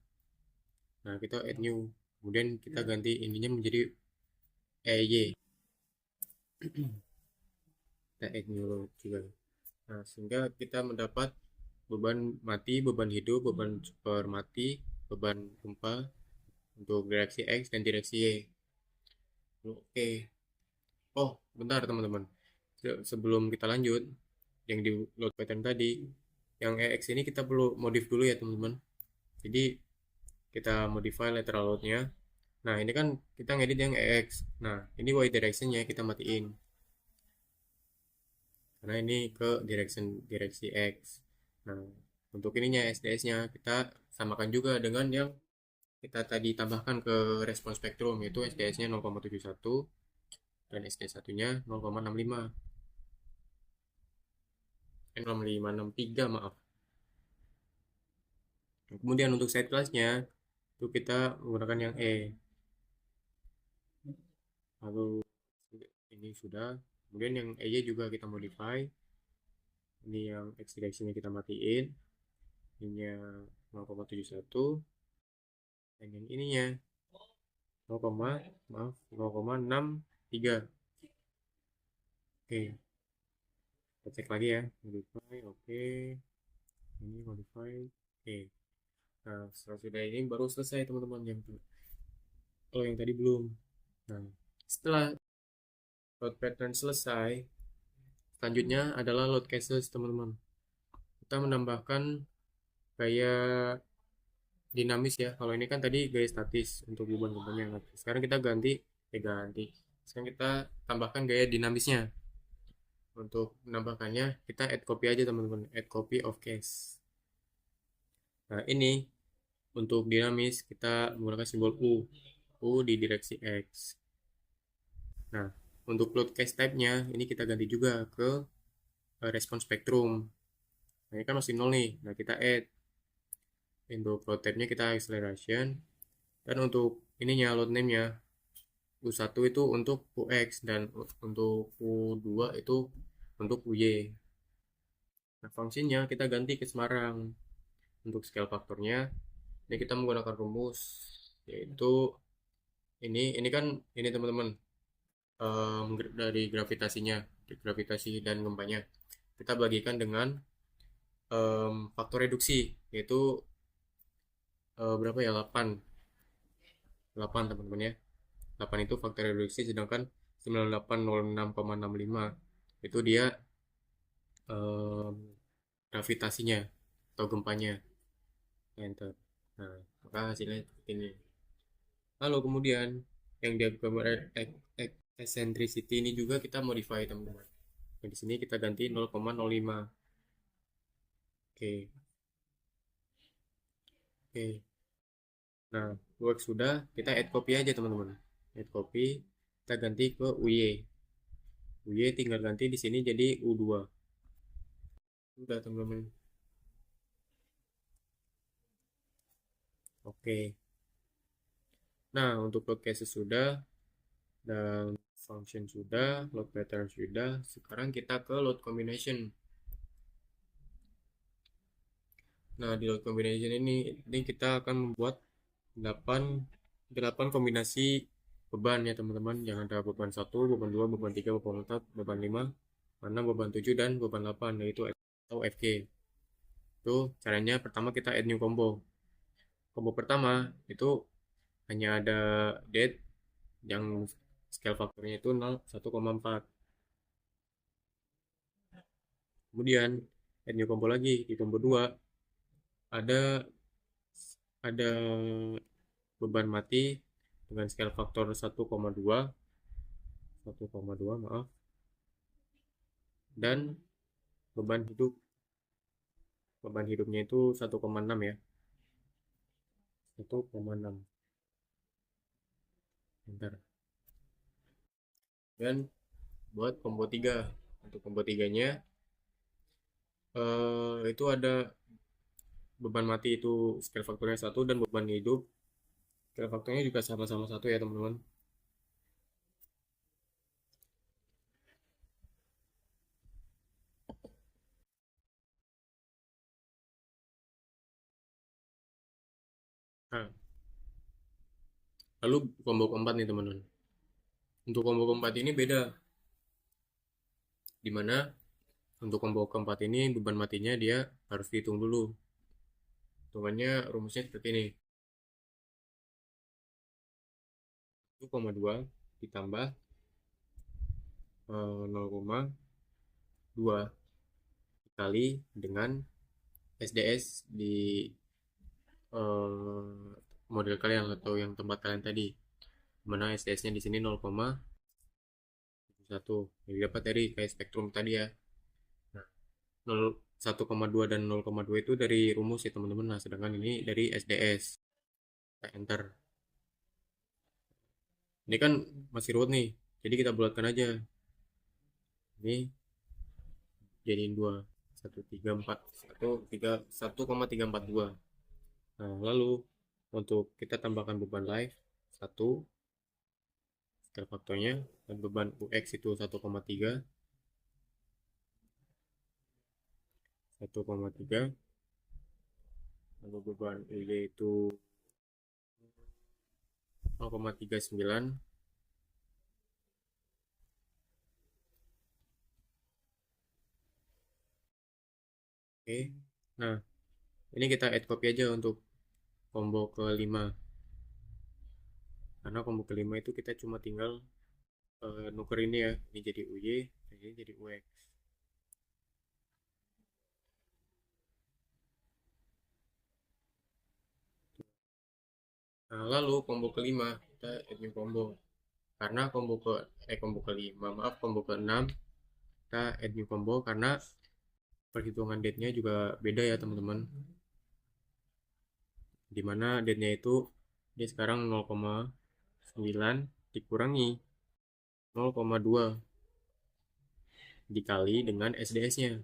A: Nah, kita add new. Kemudian kita ganti ininya menjadi EY. Kita add new load juga. Nah, sehingga kita mendapat beban mati, beban hidup, beban super mati, beban gempa untuk direksi X dan direksi Y. Oke. Oh, bentar teman-teman. Sebelum kita lanjut, yang di load pattern tadi, yang EX ini kita perlu modif dulu ya teman-teman. Jadi kita modify lateral load-nya. Nah, ini kan kita ngedit yang EX. Nah, ini Y direction-nya kita matiin. Karena ini ke direksi X. Nah, untuk ininya SDS-nya kita samakan juga dengan yang kita tadi tambahkan ke respon spektrum, yaitu SDS-nya 0,71 dan SD1-nya 0,65. 0,563, maaf. Kemudian untuk side class-nya itu kita menggunakan yang E. Lalu ini sudah. Kemudian yang E juga kita modify. Ini yang X direction-nya kita matiin. Ininya 0,71 dan yang ininya 0,63. Oke, kita cek lagi ya. Modify, oke. Ini modify, oke. Nah, setelah sudah ini baru selesai teman-teman yang itu. Kalau yang tadi belum. Nah, setelah load pattern selesai, selanjutnya adalah load cases teman-teman. Kita menambahkan gaya dinamis ya. Kalau ini kan tadi gaya statis untuk beban gempanya. Sekarang kita ganti. Sekarang kita tambahkan gaya dinamisnya. Untuk menambahkannya kita add copy aja teman-teman, add copy of case. Nah, ini untuk dinamis kita menggunakan simbol U di direksi X. Nah, untuk load case type-nya ini kita ganti juga ke respon spektrum. Nah, ini kan masih 0 nih. Nah, kita add. Untuk load type-nya kita acceleration. Dan untuk ininya load name-nya U1 itu untuk UX dan untuk U2 itu untuk UY. Nah, fungsinya kita ganti ke Semarang. Untuk scale faktornya ini kita menggunakan rumus, yaitu ini kan ini teman-teman, dari gravitasi dan gempanya kita bagikan dengan faktor reduksi, yaitu berapa ya, 8 teman-teman ya. 8 itu faktor reduksi, sedangkan 9806,65 itu dia gravitasinya atau gempanya. Enter. Nah, maka hasilnya seperti ini. Lalu kemudian yang dia gambar eccentricity ini juga kita modify teman-teman. Nah, di sini kita ganti 0,05. Oke. Oke. Nah, work sudah, kita add copy aja teman-teman. Add copy, kita ganti ke UY. UY tinggal ganti di sini jadi U2. Udah teman-teman. Oke. Nah, untuk load cases sudah dan function sudah, load pattern sudah. Sekarang kita ke load combination. Nah, di load combination ini kita akan membuat 8 kombinasi beban ya teman-teman. Yang ada beban 1, beban 2, beban 3, beban 4, beban 5, 6, beban 7 dan beban 8, yaitu atau FK. Itu caranya pertama kita add new combo. Combo pertama itu hanya ada date yang scale faktornya itu 0, 1,4. Kemudian add new combo lagi. Di combo 2 ada beban mati dengan scale faktor 1,2, maaf, dan beban hidupnya itu 1,6 ya, 1,6. Bentar. Dan buat combo 3, untuk combo 3-nya Itu ada beban mati itu scale faktornya 1 dan beban hidup scale faktornya juga sama-sama 1 ya teman-teman. Nah, lalu combo keempat nih teman-teman. Untuk combo keempat ini beda, dimana untuk combo keempat ini beban matinya dia harus dihitung dulu. Hitungannya rumusnya seperti ini. 1,2 ditambah 0,2 dikali dengan SDS di eh, model kalian atau yang tempat kalian tadi. Mana SDS-nya di sini 0,1 yang didapat dari kayak spektrum tadi ya. Nah, 1,2 dan 0,2 itu dari rumus ya teman-teman. Nah, sedangkan ini dari SDS. Kita enter. Ini kan masih ruwet nih. Jadi kita bulatkan aja. Ini jadiin 2. 1,341 1,342. Nah, lalu untuk kita tambahkan beban live 1 scale faktornya dan beban UX itu 1,3 lalu beban UY itu 0,39. Oke. Nah, ini kita add copy aja untuk combo kelima. Karena combo kelima itu kita cuma tinggal nuker ini ya. Ini jadi UY, ini jadi UX. Nah, lalu combo kelima kita add new combo. Karena combo kelima, maaf combo keenam kita add new combo karena perhitungan date-nya juga beda ya teman-teman. Dimana date-nya itu dia sekarang 0,9 dikurangi 0,2 dikali dengan SDS-nya.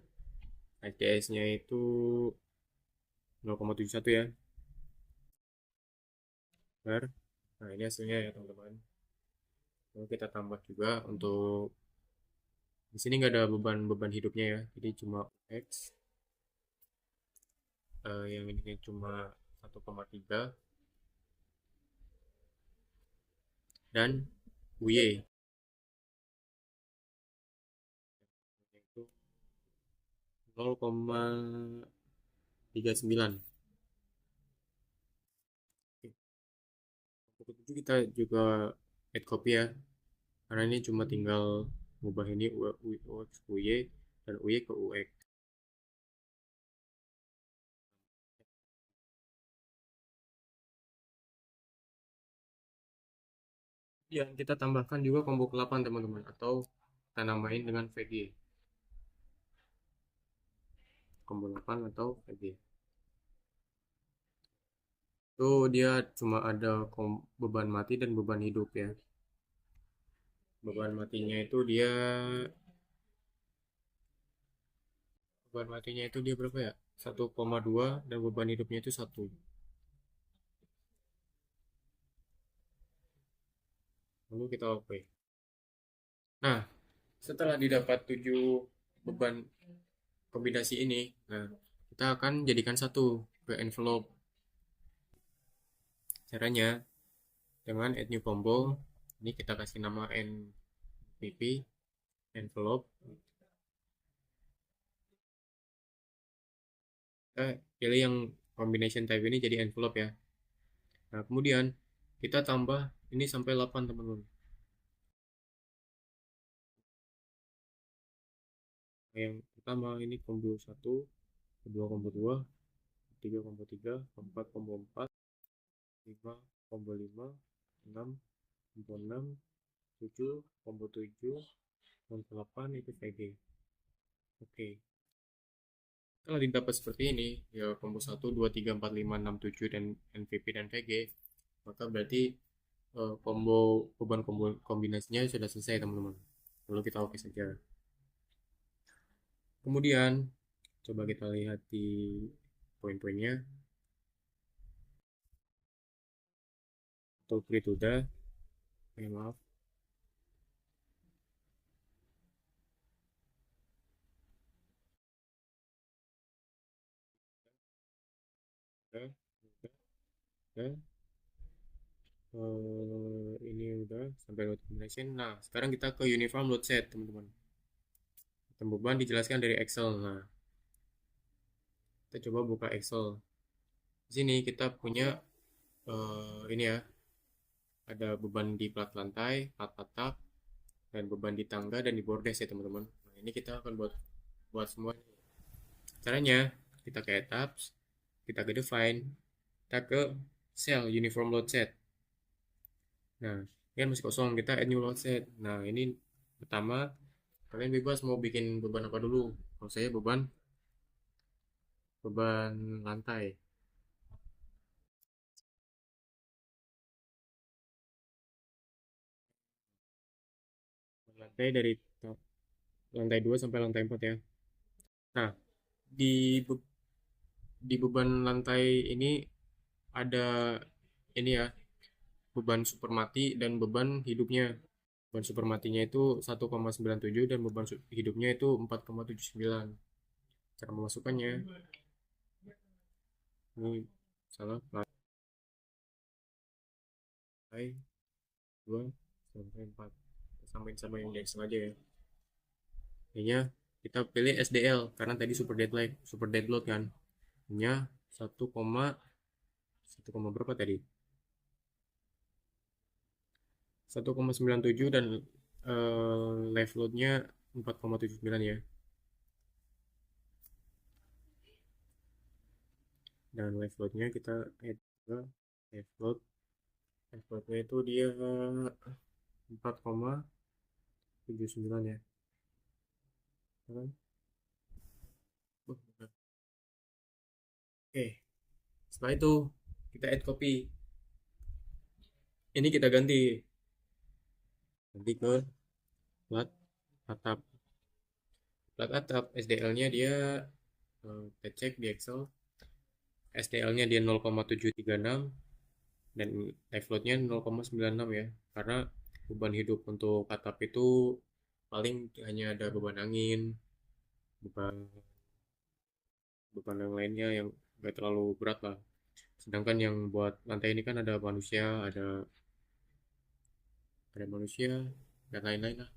A: SDS-nya itu 0,71 ya. Benar. Nah, ini hasilnya ya teman-teman. Lalu kita tambah juga untuk di sini nggak ada beban hidupnya ya. Jadi cuma X yang ini cuma 1,3 dan UY itu 0,39. Untuk itu kita juga add copy ya. Karena ini cuma tinggal ngubah ini UX UY dan UY ke UX. Ya, kita tambahkan juga combo ke-8 teman-teman atau kita namain dengan VG. Combo 8 atau VG. Itu dia cuma ada beban mati dan beban hidup ya. Beban matinya itu dia beban matinya itu dia berapa ya? 1,2 dan beban hidupnya itu 1. Lalu kita oke. Nah, setelah didapat 7 beban kombinasi ini, nah kita akan jadikan satu ke envelope. Caranya dengan add new combo, ini kita kasih nama NPP envelope. Kita pilih yang combination type ini jadi envelope ya. Nah, kemudian kita tambah ini sampai 8 teman-teman. Yang pertama ini combo 1, kedua combo 2, ketiga combo 3, keempat combo 4, 5 combo 5, 6 combo 6, 7 combo 7, dan 8 itu VG. Oke. Setelah didapat seperti ini, ya combo 1, 2, 3, 4, 5, 6, 7 dan NVP dan VG, maka berarti beban combo kombinasinya sudah selesai teman-teman. Lalu kita oke saja. Kemudian Coba kita lihat di poin-poinnya. Untuk grid udah, maaf. Udah, udah. Ini udah sampai load combination. Nah, sekarang kita ke uniform load set, teman-teman. Beban dijelaskan dari Excel. Nah, kita coba buka Excel. Di sini kita punya ini ya, ada beban di plat lantai, plat atap, dan beban di tangga dan di bordes ya teman-teman. Nah, ini kita akan buat buat semua. Caranya kita ke tabs, kita ke define, kita ke cell uniform load set. Nah, ini kan masih kosong, kita add new load set. Nah, ini pertama kalian bebas mau bikin beban apa dulu. Kalau saya beban beban lantai. Lantai dari lantai 2 sampai lantai 4 ya. Nah, di di beban lantai ini ada ini ya, beban supermati dan beban hidupnya. Beban supermatinya itu 1,97 dan beban hidupnya itu 4,79. Cara memasukkannya ini salah lantai 2 sampai 4. Samain sama yang di Excel aja ya. Ininya kita pilih SDL karena tadi super deadload kan. Ininya 1, berapa tadi? 1,97 dan live loadnya 4,79 ya. Dan live loadnya kita add ke live load. Live loadnya itu dia 4,79 ya. Oke, setelah itu kita add copy. Ini kita ganti ke plat atap. Plat atap SDL-nya dia kita cek di Excel. SDL-nya dia 0,736 dan live load-nya 0,96 ya. Karena beban hidup untuk atap itu paling hanya ada beban angin, beban beban yang lainnya yang gak terlalu berat lah. Sedangkan yang buat lantai ini kan ada manusia dan lain-lain lah.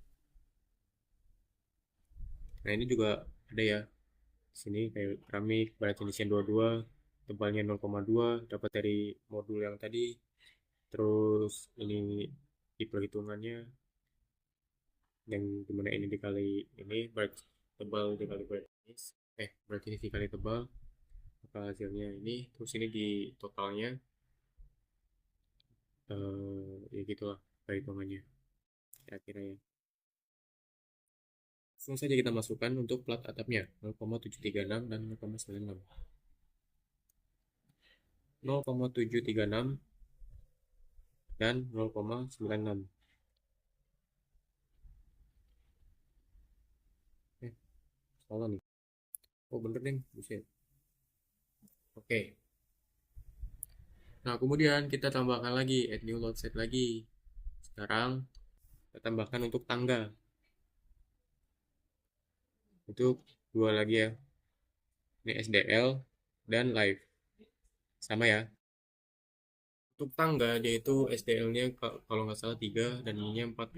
A: Nah ini juga ada ya. Di sini kayak keramik berat jenisnya 22, tebalnya 0,2 dapat dari modul yang tadi. Terus ini di perhitungannya yang dimana ini dikali ini berat tebal dikali berat jenis berat jenis dikali tebal, maka hasilnya ini. Terus ini di totalnya ya gitulah perhitungannya kira-kira ya. Langsung saja kita masukkan untuk plat atapnya 0,736 dan 0,96. 0,736 dan 0,96. Salah nih. Oh bener nih, buset. Oke. Nah kemudian kita tambahkan lagi, add new load set lagi. Sekarang kita tambahkan untuk tangga. Itu dua lagi ya. Ini SDL dan live. Sama ya. Untuk tangga dia itu SDL-nya kalau nggak salah 3 dan ininya 4,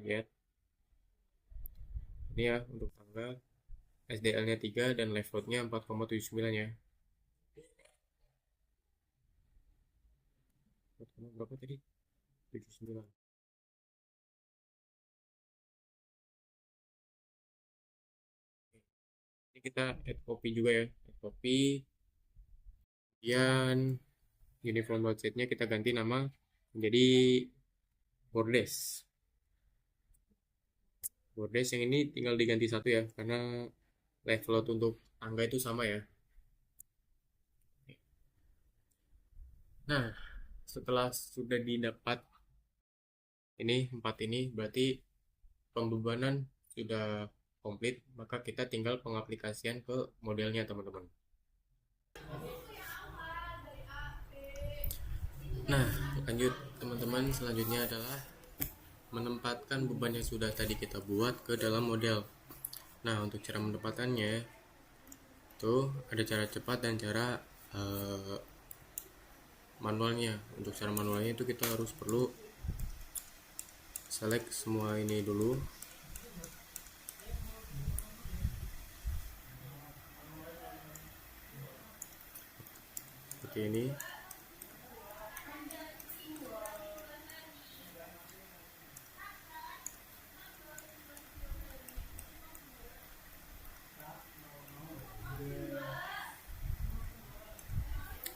A: lihat. Ini ya untuk tangga SDL-nya 3 dan live load-nya 4,79 ya. Berapa tadi? 79. Ini kita add copy juga ya. Add copy. Kemudian uniform load set-nya kita ganti nama menjadi bordes. Bordes yang ini tinggal diganti satu ya, karena live load untuk tangga itu sama ya. Nah, setelah sudah didapat ini 4 ini, berarti pembebanan sudah komplit, maka kita tinggal pengaplikasian ke modelnya teman-teman. Nah, lanjut teman-teman, selanjutnya adalah menempatkan beban yang sudah tadi kita buat ke dalam model. Nah, untuk cara menempatannya itu ada cara cepat dan cara manualnya. Untuk cara manualnya itu kita harus perlu select semua ini dulu. Seperti ini.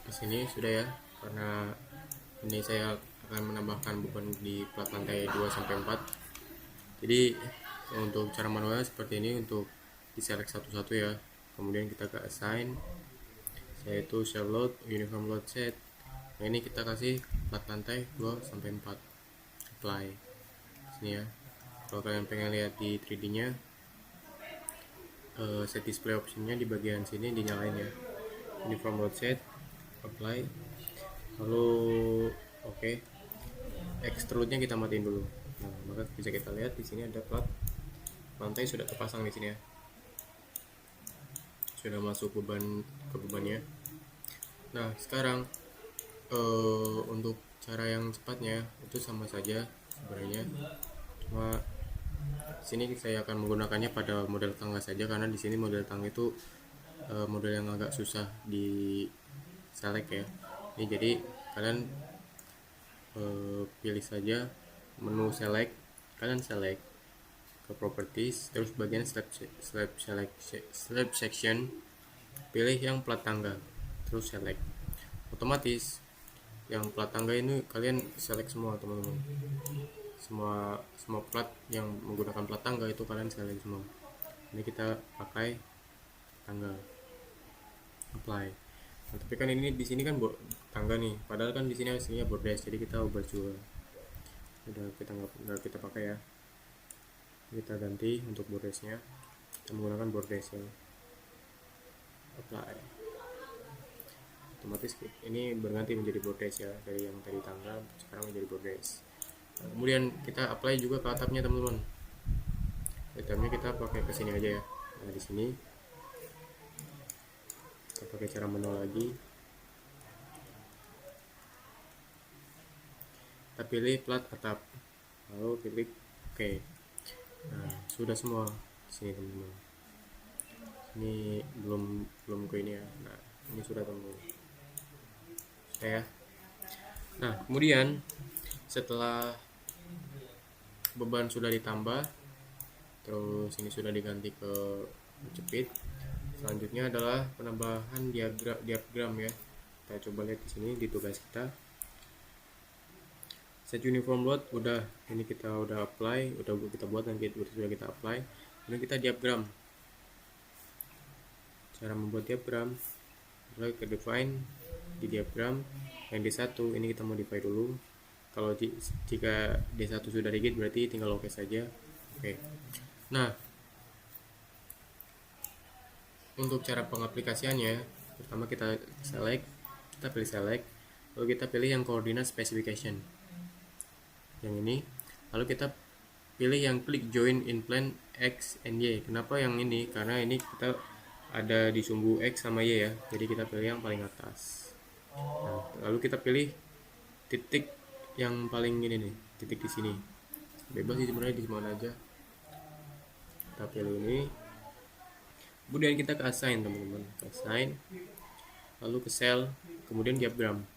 A: Di sini sudah ya, karena ini saya akan menambahkan beban di plat lantai 2 sampai 4. Jadi untuk cara manualnya seperti ini, untuk di select satu-satu ya. Kemudian kita ke assign, yaitu shell load, uniform load set. Nah, ini kita kasih plat lantai 2 sampai 4. Apply. Sini ya. Kalau kalian pengen lihat di 3D nya, set display optionnya di bagian sini dinyalain ya. Uniform load set, apply, lalu oke. Extrude nya kita matiin dulu. Nah, maka bisa kita lihat di sini ada plat lantai sudah terpasang di sini ya, sudah masuk beban ke bebannya. Nah, sekarang untuk cara yang cepatnya itu sama saja sebenarnya, cuma sini saya akan menggunakannya pada model tangga saja, karena di sini model tangga itu model yang agak susah di select ya. Ini jadi kalian pilih saja menu select, kalian select ke properties, terus bagian slab section, pilih yang plat tangga, terus select. Otomatis yang plat tangga ini kalian select semua teman-teman, semua plat yang menggunakan plat tangga itu kalian select semua. Ini kita pakai tangga, apply. Nah, tapi kan ini di sini kan tangga nih, padahal kan di sini aslinya bordes, jadi kita ubah juga. Udah nggak kita pakai ya, kita ganti untuk bordesnya, kita menggunakan bordes ya. Apply. Otomatis ini berganti menjadi bordes ya, dari yang tadi tangga sekarang menjadi bordes. Nah, kemudian kita apply juga ke atapnya teman-teman. Atapnya kita pakai ke sini aja ya. Nah, di sini kita pakai cara manual lagi. Kita pilih plat atap, lalu pilih oke. Nah, sudah semua sini teman-teman. Ini belum ke ini ya. Nah, ini sudah teman-teman. Sudah ya. Nah, kemudian setelah beban sudah ditambah, terus ini sudah diganti ke jepit, selanjutnya adalah penambahan diagram ya. Kita coba lihat di sini di tugas kita. Set uniform load udah, ini kita udah apply, udah kita buat dan sudah kita apply. Kemudian kita diagram. Cara membuat diagram, lalu kita define di diagram yang D1 ini kita modify dulu. Kalau jika D1 sudah rigid berarti tinggal oke saja. Oke. Nah, untuk cara pengaplikasiannya, pertama kita pilih select, lalu kita pilih yang coordinate specification, yang ini, lalu kita pilih yang klik join in plane X and Y. Kenapa yang ini? Karena ini kita ada di sumbu X sama Y ya, jadi kita pilih yang paling atas. Nah, lalu kita pilih titik yang paling ini nih, titik di sini. Bebas sih sebenarnya di mana aja. Kita pilih ini. Kemudian kita ke assign teman-teman, ke assign, lalu ke cell, kemudian diagram.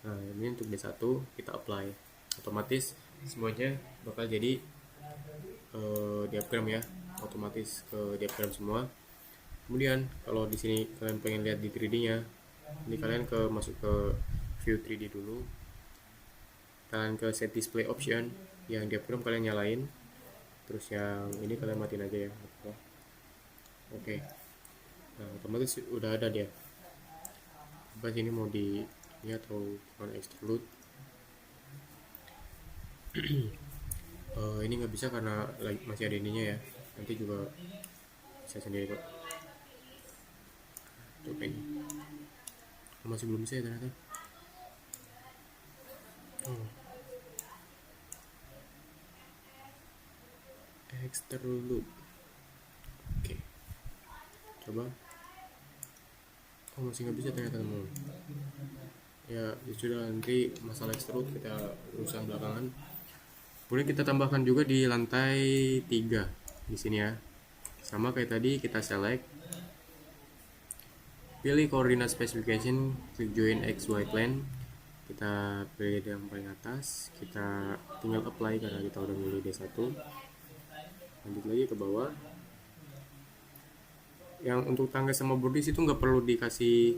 A: Nah, ini untuk D1 kita apply. Otomatis semuanya bakal jadi diagram ya, otomatis ke diagram semua. Kemudian kalau di sini kalian pengen lihat di 3D nya, ini kalian masuk ke view 3D dulu, kalian ke set display option, yang diagram kalian nyalain, terus yang ini kalian matiin aja ya. Oke. Nah, otomatis udah ada dia. Coba ini mau di ini atau mau extrude. Ini nggak bisa karena masih ada ininya ya. nanti juga bisa sendiri kok. Coba ini masih belum bisa ya ternyata. External loop. Oke, coba. Masih nggak bisa ternyata teman. Ya sudah, nanti masalah extrude kita urusan belakangan. Kemudian kita tambahkan juga di lantai 3 di sini ya. Sama kayak tadi, kita select, pilih coordinate specification, klik join XY plane, kita pilih yang paling atas, kita tinggal apply karena kita udah milih D1. Lanjut lagi ke bawah. Yang untuk tangga sama bordis itu nggak perlu dikasih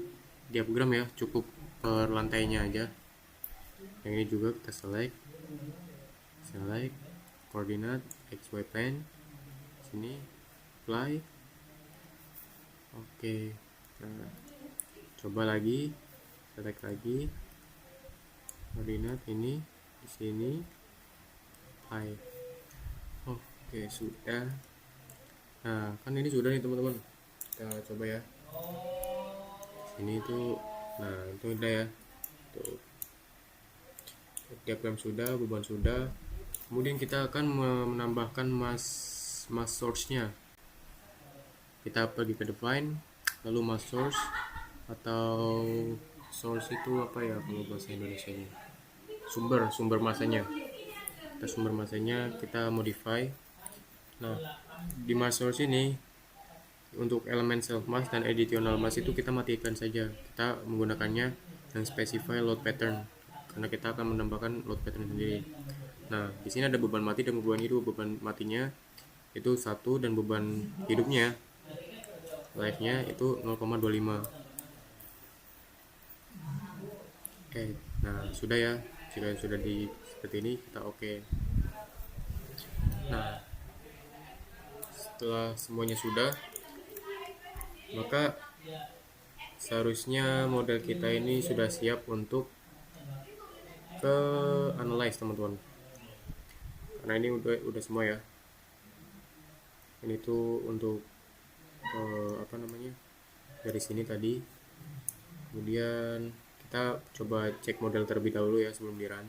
A: diagram ya, cukup per lantainya aja. Yang ini juga kita select coordinate XY plane, sini apply. Oke, nah, coba lagi, select lagi koordinat ini di sini, apply. Oke, sudah. Nah, kan ini sudah nih teman-teman. Kita coba ya. Ini tuh, nah itu udah ya. Tuh. Diagram sudah, beban sudah. Kemudian kita akan menambahkan mass source-nya. Kita pergi ke define, lalu mass source, atau source itu apa ya kalau bahasa Indonesia-nya? Sumber masanya. Sumber masanya kita modify. Nah, di mass source ini untuk elemen self mass dan additional mass itu kita matikan saja. Kita menggunakannya yang specify load pattern karena kita akan menambahkan load pattern sendiri. Nah, di sini ada beban mati dan beban hidup. Beban matinya itu 1 dan beban hidupnya life-nya itu 0,25. Oke, nah sudah ya. Jika sudah di seperti ini, kita oke. Nah, setelah semuanya sudah, maka seharusnya model kita ini sudah siap untuk ke analyze teman-teman. Karena ini udah semua ya. Ini tuh untuk apa namanya, dari sini tadi. Kemudian kita coba cek model terlebih dahulu ya sebelum di run.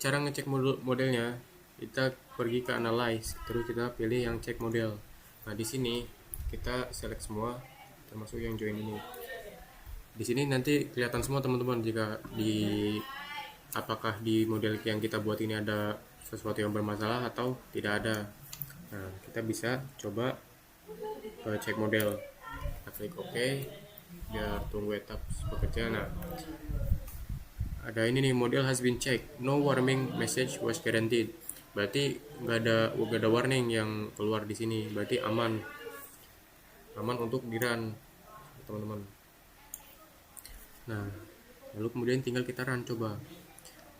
A: Cara ngecek modelnya, kita pergi ke analyze, terus kita pilih yang cek model. Nah, di sini kita select semua termasuk yang join ini. Di sini nanti kelihatan semua teman-teman jika apakah di model yang kita buat ini ada sesuatu yang bermasalah atau tidak ada. Nah, kita bisa coba cek model. Kita klik OK biar tunggu etap bekerja. Nah, ada ini nih, model has been checked, no warning message was guaranteed. Berarti nggak ada warning yang keluar di sini, berarti aman untuk di run teman-teman. Nah, lalu kemudian tinggal kita run coba.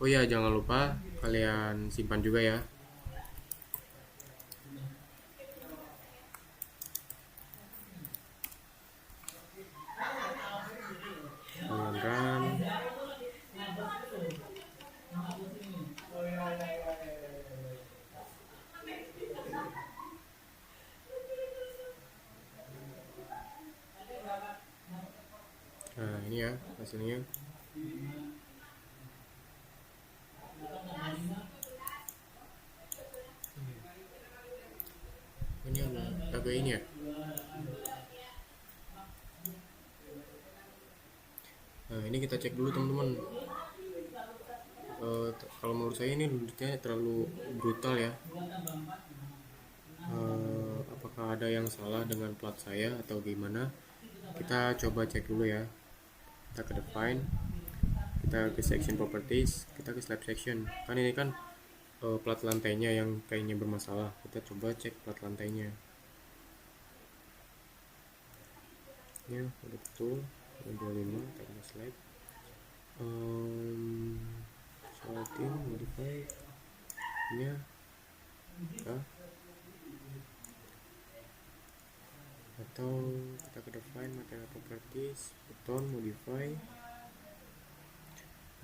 A: Oh ya, jangan lupa kalian simpan juga ya. Kalian run. Nah, ini ya hasilnya. Ini agak ini ya. Nah, ini kita cek dulu teman-teman. Kalau menurut saya ini duduknya terlalu brutal ya. Apakah ada yang salah dengan plat saya atau gimana? Kita coba cek dulu ya. Kita ke define, kita ke section properties, kita ke slab section. Kan ini kan plat lantainya yang kayaknya bermasalah. Kita coba cek plat lantainya. Ya, udah betul. 25 tambah slab. Sorting, modify nya atau kita ke define material properties, beton, modify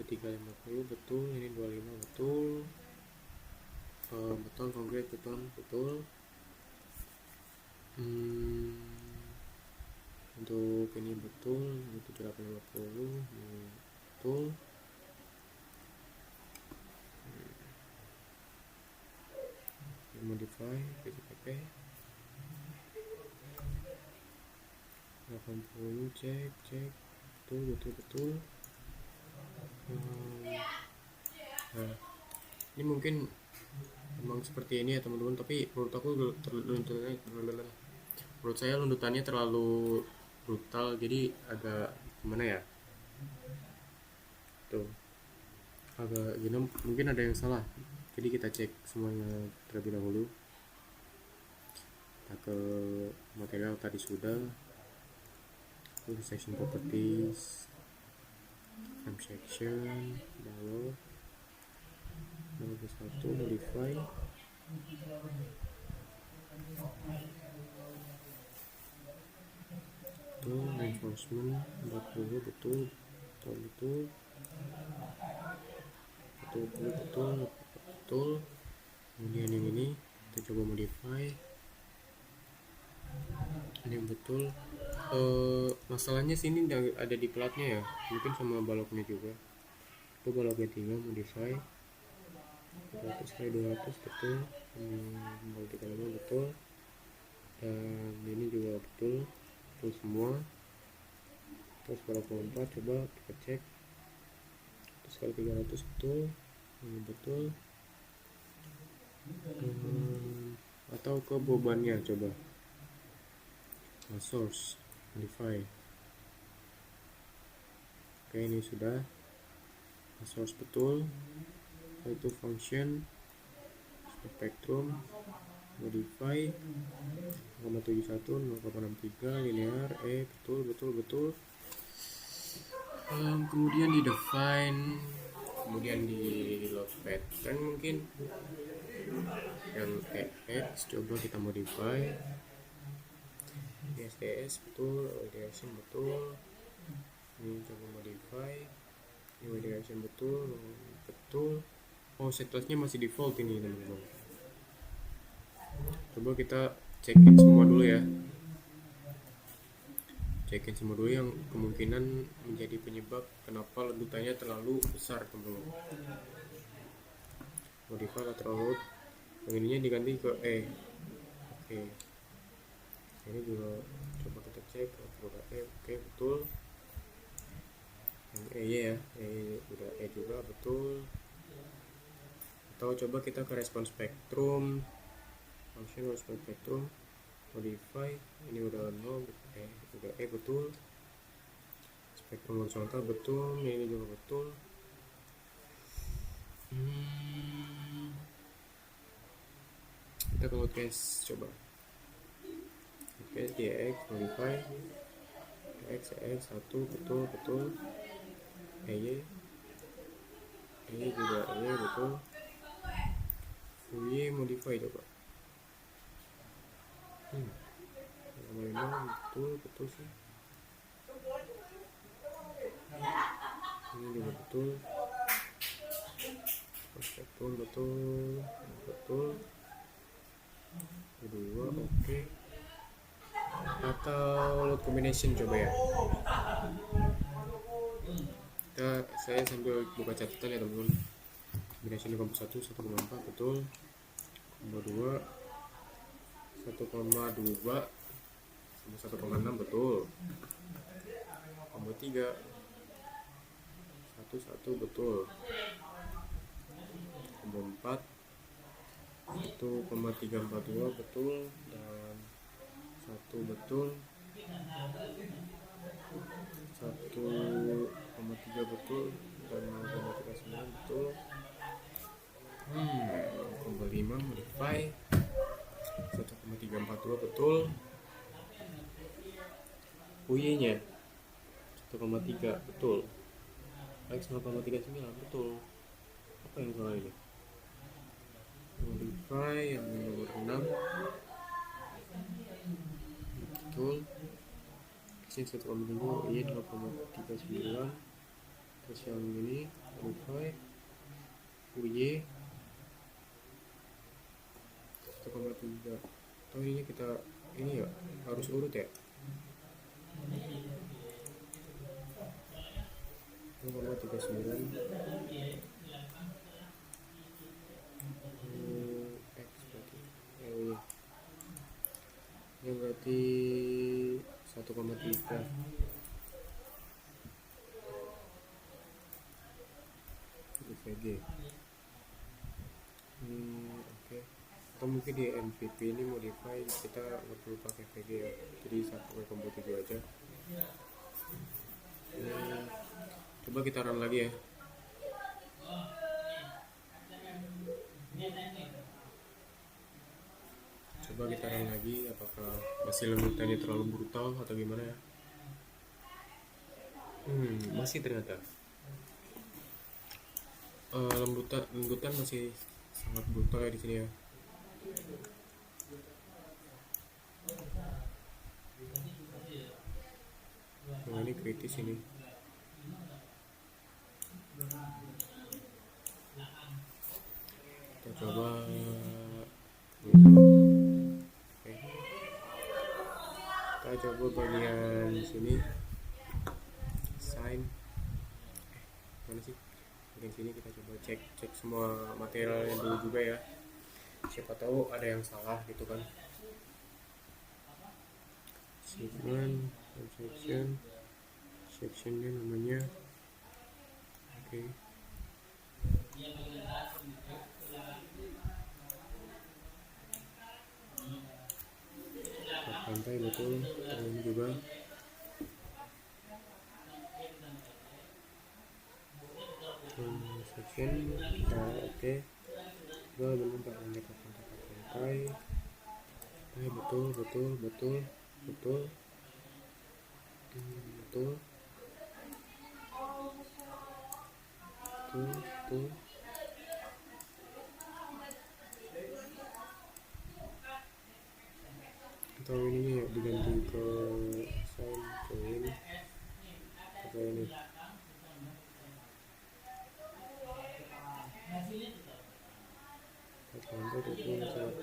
A: 350 betul, ini 25 betul. beton konkret beton betul. Untuk ini betul 7850 betul. Modify PCPP 80 cek betul. Nah, ini mungkin memang seperti ini ya teman-teman, tapi menurut aku menurut saya lundutannya terlalu brutal, jadi agak gimana ya, tuh agak gini, mungkin ada yang salah. Jadi kita cek semuanya terlebih dahulu. Kita ke material tadi sudah, ke section properties, frame section, bawah 21 modify, tuh reinforcement 40 betul. Kemudian yang ini kita coba modify, ini betul. Masalahnya sini ada di platnya ya, mungkin sama baloknya juga. Itu baloknya 3 modify 200 kali 200 betul, kembali 35 betul, dan ini juga betul semua. Terus balok 4 coba kita cek, terus kali 300 betul, ini betul. Atau ke bebannya coba source modify. Oke, ini sudah source betul. Itu function spectrum modify 0,71 0,63 linear betul. Kemudian di define, kemudian di load pattern mungkin yang EX coba kita modify, SDS betul, radiation betul, ini coba modify, ini radiation betul. Oh, setlistnya masih default ini teman-teman. Coba kita cekin semua dulu ya, yang kemungkinan menjadi penyebab kenapa ledutannya terlalu besar teman-teman. Modify lateral load, yang ininya diganti ke E. Oke, ini juga coba kita cek apakah E. Oke, betul. Yang E ya, udah E juga betul. Atau coba kita ke respon spektrum, function respon spektrum modify, ini udah 0, udah E betul. Spektrum horizontal betul, ini juga betul. Kita kalau tes coba DX modify X 1 betul. EY juga betul. UY modify coba. Betul sih. Ini juga betul. Betul. Kedua oke. Atau load combination coba ya. Saya sambil buka catatan ya teman-teman. Combination 1,4 betul. Combo 2 1,2 sama 1,6 betul. Combo 3 1 betul. Combo 4 1,342 betul dan 1 betul. 1,3 betul dan 0,39 betul. Combo 5 modify 1,342 betul. UY nya 1,3 betul. X 0,39 betul. Apa yang salah ini? Modify yang nomor 6 betul. X 1,5, Y 0,39. Terus yang ini modify UY 3. Atau ininya kita ini ya harus urut ya. 0,39 X berarti iya. Ini berarti 1,3 VG. Oke. Atau mungkin di MVP ini modify kita nggak perlu pakai VG ya, jadi 1,7 aja. Coba kita run lagi ya. Coba kita run lagi, apakah masih lembutannya terlalu brutal atau gimana ya. Masih ternyata lembutan masih sangat brutal ya di sini ya. Nah, ini kritis ini. Kita coba Oke. Kita coba bagian sini sign mana sih, bagian sini kita coba cek semua materialnya dulu juga ya, siapa tahu ada yang salah gitu kan. Segment sectionnya namanya oke. Pantai betul, ini juga section kita oke. Coba belum pakai pantai betul atau ini ya diganti ke sign ke ini atau ini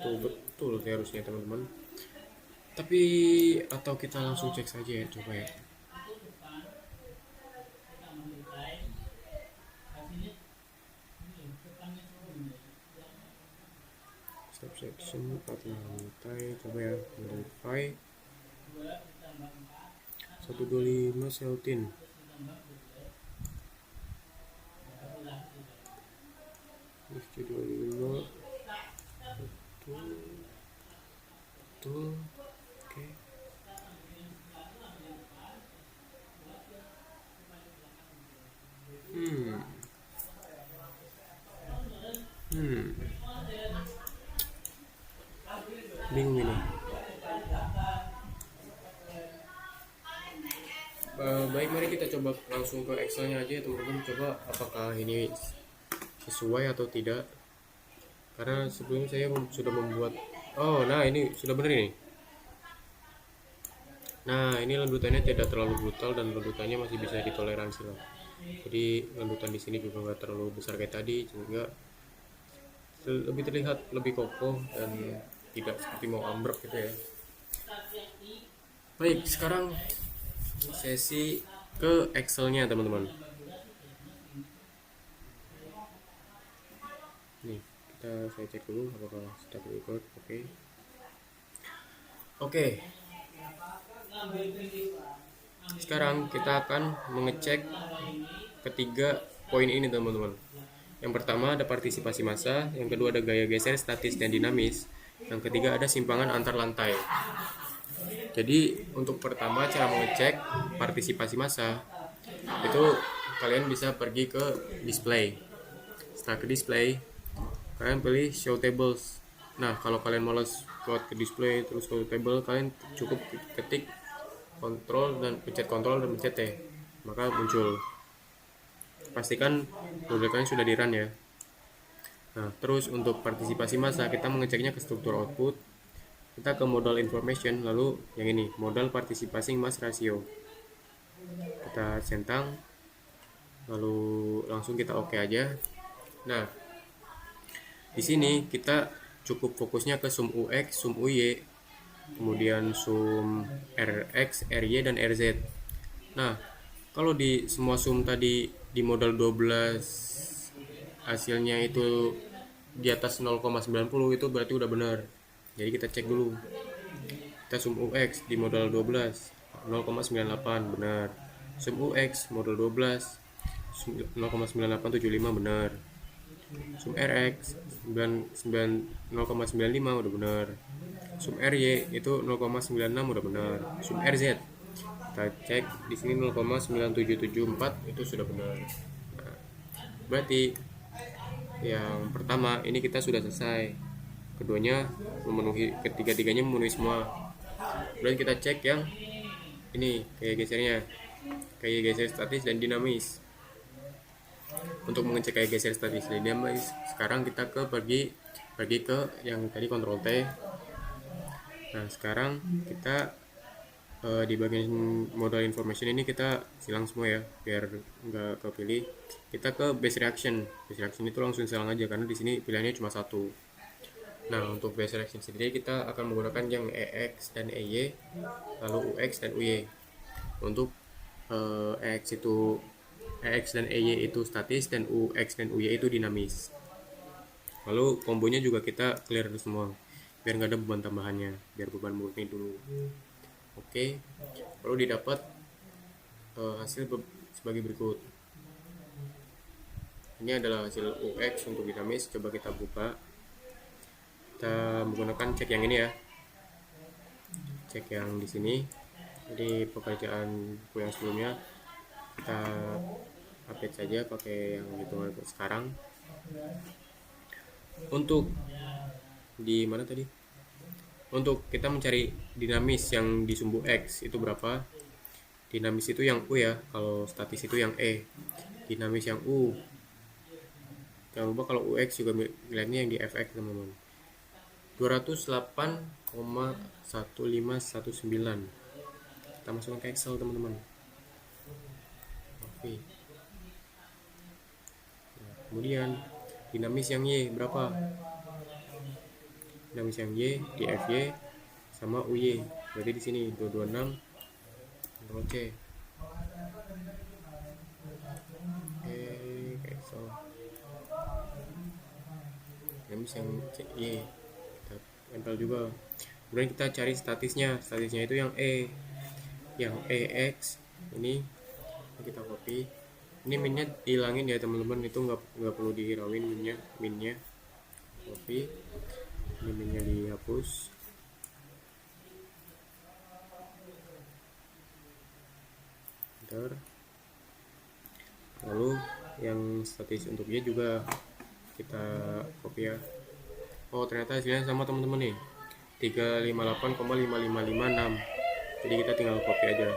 A: betul harusnya teman-teman. Tapi atau kita langsung cek saja ya, coba ya. Subsection 4 lantai, coba ya, modify 125 seltin. Ini 25 betul oke. Bingung ini. Baik, mari kita coba langsung ke Excelnya aja ya teman-teman, coba apakah ini sesuai atau tidak, karena sebelumnya saya sudah membuat nah ini sudah benar ini. Nah, ini lendutannya tidak terlalu brutal dan lendutannya masih bisa ditoleransi lah. Jadi lendutan di sini juga nggak terlalu besar kayak tadi, sehingga lebih terlihat lebih kokoh dan tidak seperti mau ambruk gitu ya. Baik, sekarang sesi ke Excelnya teman-teman. Nih, saya cek dulu apakah sudah record. Oke. Sekarang kita akan mengecek ketiga poin ini teman-teman. Yang pertama ada partisipasi massa, yang kedua ada gaya geser statis dan dinamis, yang ketiga ada simpangan antar lantai. Jadi untuk pertama cara mengecek partisipasi massa itu kalian bisa pergi ke display. Setelah ke display, kalian pilih show tables. Nah, kalau kalian malas buat ke display terus ke table, kalian cukup ketik pencet kontrol dan pencet T, maka muncul. Pastikan model kalian sudah di run ya. Nah, terus untuk partisipasi massa kita mengeceknya ke struktur output, kita ke modal information, lalu yang ini modal participation mass ratio, kita centang, lalu langsung kita oke aja. Nah, di sini kita cukup fokusnya ke sum UX, sum UY, kemudian sum RX, RY, dan RZ. Nah, kalau di semua sum tadi di modal 12 hasilnya itu di atas 0,90, itu berarti udah benar. Jadi kita cek dulu. Kita sum UX di modal 12 0,98 benar. Sum UX modal 12 0,9875 benar. Sum RX 0,95 udah benar. Sum RY itu 0,96 udah benar. Sum RZ kita cek di sini 0,9774 itu sudah benar. Nah, berarti yang pertama ini kita sudah selesai. Keduanya memenuhi, ketiga-tiganya memenuhi semua. Kemudian kita cek yang ini kayak gesernya, kayak geser statis dan dinamis. Untuk mengecek kayak geser statis dan dinamis, sekarang kita pergi ke yang tadi Ctrl T. Nah, sekarang kita di bagian modal information ini kita silang semua ya, biar nggak kepilih. Kita ke base reaction. Base reaction itu langsung silang aja karena di sini pilihannya cuma satu. Nah, untuk base reaction sendiri kita akan menggunakan yang EX dan EY, lalu UX dan UY. Untuk EX dan EY itu statis dan UX dan UY itu dinamis. Lalu kombonya juga kita clear semua biar nggak ada beban tambahannya, biar beban murni dulu. Oke, lalu didapat hasil sebagai berikut. Ini adalah hasil UX untuk dinamis. Coba kita buka. Kita menggunakan cek yang ini ya, cek yang di sini. Jadi pekerjaan yang sebelumnya kita update saja pakai yang hitungan sekarang. Untuk di mana tadi? Untuk kita mencari dinamis yang di sumbu X itu berapa? Dinamis itu yang U ya, kalau statis itu yang E. Dinamis yang U. Jangan lupa kalau UX juga nilainya yang di FX teman-teman. 208,1519. Kita masukkan ke Excel teman-teman. Oke. Nah, kemudian dinamis yang Y berapa? Dinamis yang Y di FY sama UY. Berarti di sini 226. Ctrl C. Oke, ke Excel. Dinamis yang Y kita tempel juga. Kemudian kita cari statisnya. Statisnya itu yang E, yang EX ini kita copy. Ini minnya dihilangin ya teman-teman, itu nggak perlu dihirauin minnya copy. Ini minnya dihapus. Enter. Lalu yang statis untuk Y juga kita copy ya. Oh, ternyata hasilnya sama teman-teman nih, 358,5556. Jadi kita tinggal copy aja.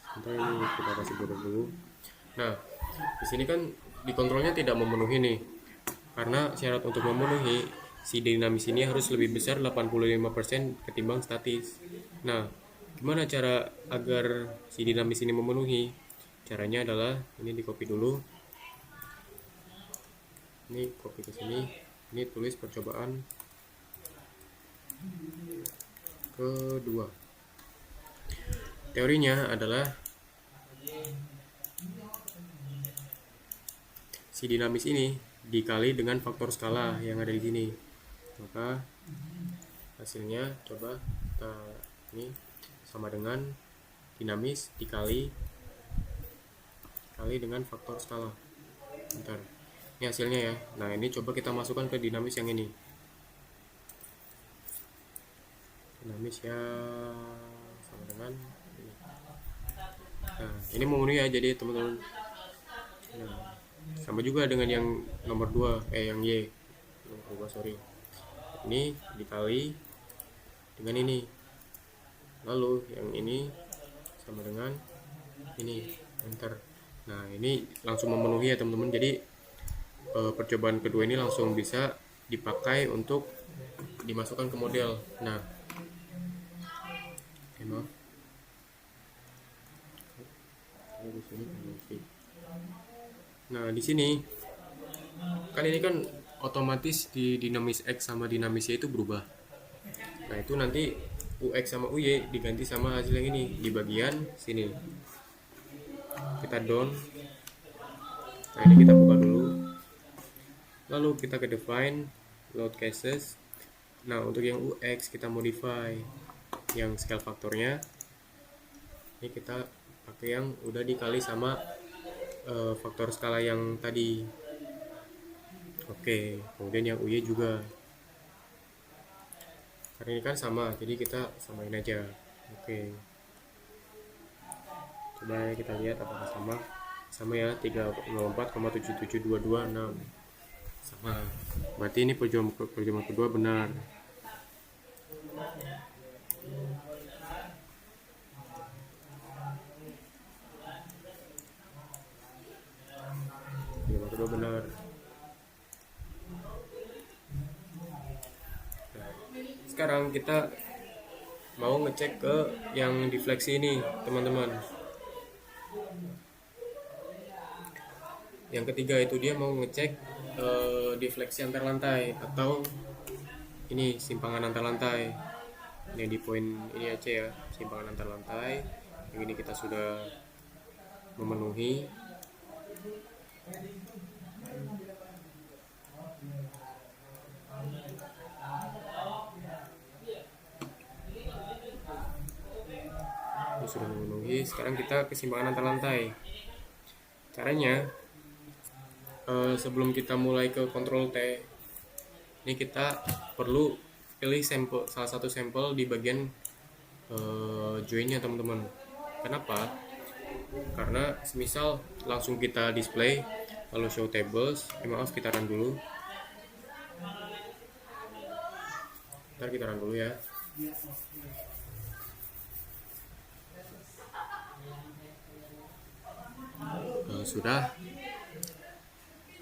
A: Sebentar, ini kita kasih border dulu. Nah, di sini kan di kontrolnya tidak memenuhi nih, karena syarat untuk memenuhi si dinamis ini harus lebih besar 85% ketimbang statis. Nah, gimana cara agar si dinamis ini memenuhi? Caranya adalah ini di copy dulu. Ini copy ke sini. Ini tulis percobaan kedua. Teorinya adalah si dinamis ini dikali dengan faktor skala yang ada di sini. Maka hasilnya coba kita ini sama dengan dinamis dikali dengan faktor skala. Bentar. Ini hasilnya ya. Nah, ini coba kita masukkan ke dinamis yang ini. Dinamis ya sama dengan ini. Nah, ini memenuhi ya jadi teman-teman. Nah, sama juga dengan yang nomor 2, yang Y. Nomor 2, sorry. Ini dikali dengan ini. Lalu yang ini sama dengan ini. Enter. Nah, ini langsung memenuhi ya teman-teman. Jadi percobaan kedua ini langsung bisa dipakai untuk dimasukkan ke model. Nah, maaf. di sini penalti. Nah di sini kan ini kan otomatis di dinamis X sama dinamis Y itu berubah. Nah itu nanti UX sama UY diganti sama hasil yang ini di bagian sini. Kita down. Nah ini kita buka dulu. Lalu kita ke define load cases. Nah untuk yang UX kita modify yang scale faktornya. Ini kita pakai yang udah dikali sama faktor skala yang tadi. Oke, kemudian yang UY juga. Karena ini kan sama, jadi kita samain aja. Oke. Coba kita lihat apakah sama. Sama ya, 304,77226. Sama. Berarti ini perjuangan kedua benar. Perjuangan kedua benar. Sekarang kita mau ngecek ke yang defleksi ini, teman-teman. Yang ketiga itu dia mau ngecek defleksi antar lantai atau ini simpangan antar lantai. Ini di poin ini aja ya, simpangan antar lantai. Yang ini kita sudah memenuhi. Sudah memenuhi. Sekarang kita kesimpangan antar lantai. Caranya sebelum kita mulai ke kontrol T, ini kita perlu pilih sampel, salah satu sampel di bagian joinnya, teman-teman. Kenapa? Karena semisal langsung kita display lalu show tables, maaf kita run dulu. Ntar kita run dulu ya. Sudah.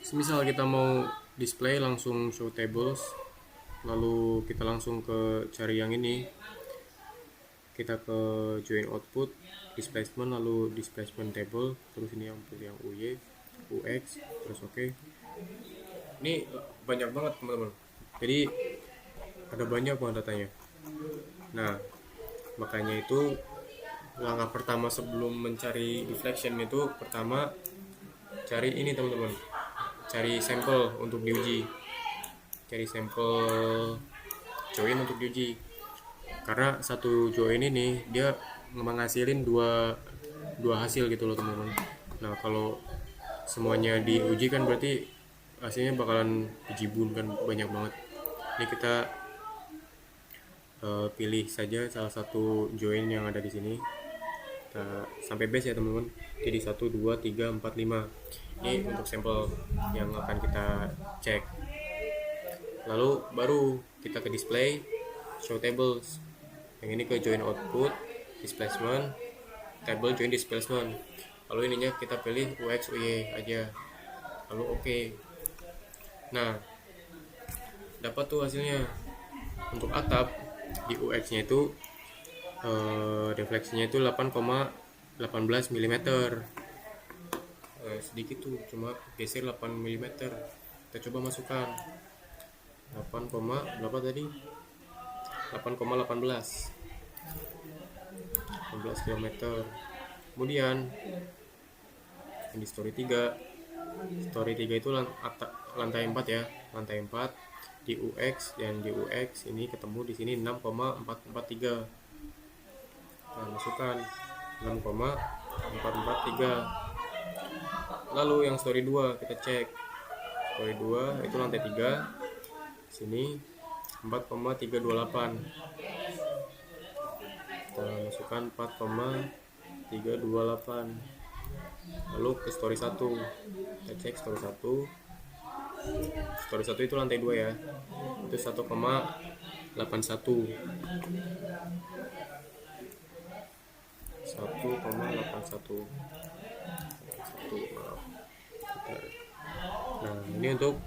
A: Semisal kita mau display langsung show tables, lalu kita langsung ke cari yang ini, kita ke join output, displacement, lalu displacement table, terus ini yang UY, UX, terus oke. Ini banyak banget teman-teman, jadi ada banyak banget datanya. Nah makanya itu langkah pertama sebelum mencari deflection itu pertama cari ini, teman-teman, cari sampel untuk diuji, cari sampel join untuk diuji. Karena satu join ini dia menghasilin dua hasil gitu loh, teman-teman. Nah kalau semuanya diuji kan berarti hasilnya bakalan dijibun kan, banyak banget. Ini kita pilih saja salah satu join yang ada di sini. Kita sampai base ya, teman-teman. Jadi 1 2 3 4 5. Ini untuk sampel yang akan kita cek. Lalu baru kita ke display show tables. Yang ini ke join output, displacement, table join displacement. Lalu ininya kita pilih UX UY aja. Lalu oke. Nah, dapat tuh hasilnya. Untuk atap di UX-nya itu defleksinya itu 8,18 mm. Sedikit tuh, cuma geser 8 mm. Kita coba masukkan 8, berapa tadi? 8,18 km. Kemudian di story 3 itu lantai 4 ya, lantai 4 di UX, dan di UX ini ketemu di sini 6,443. Nah, masukkan 6,443. Lalu yang story 2 kita cek. Story 2 itu lantai 3. Sini 4,328. Kita masukkan 4,328. Lalu ke story 1. Kita cek story 1. Story 1 itu lantai 2 ya. Itu 1,81. 1,81. Maaf. Nah, ini untuk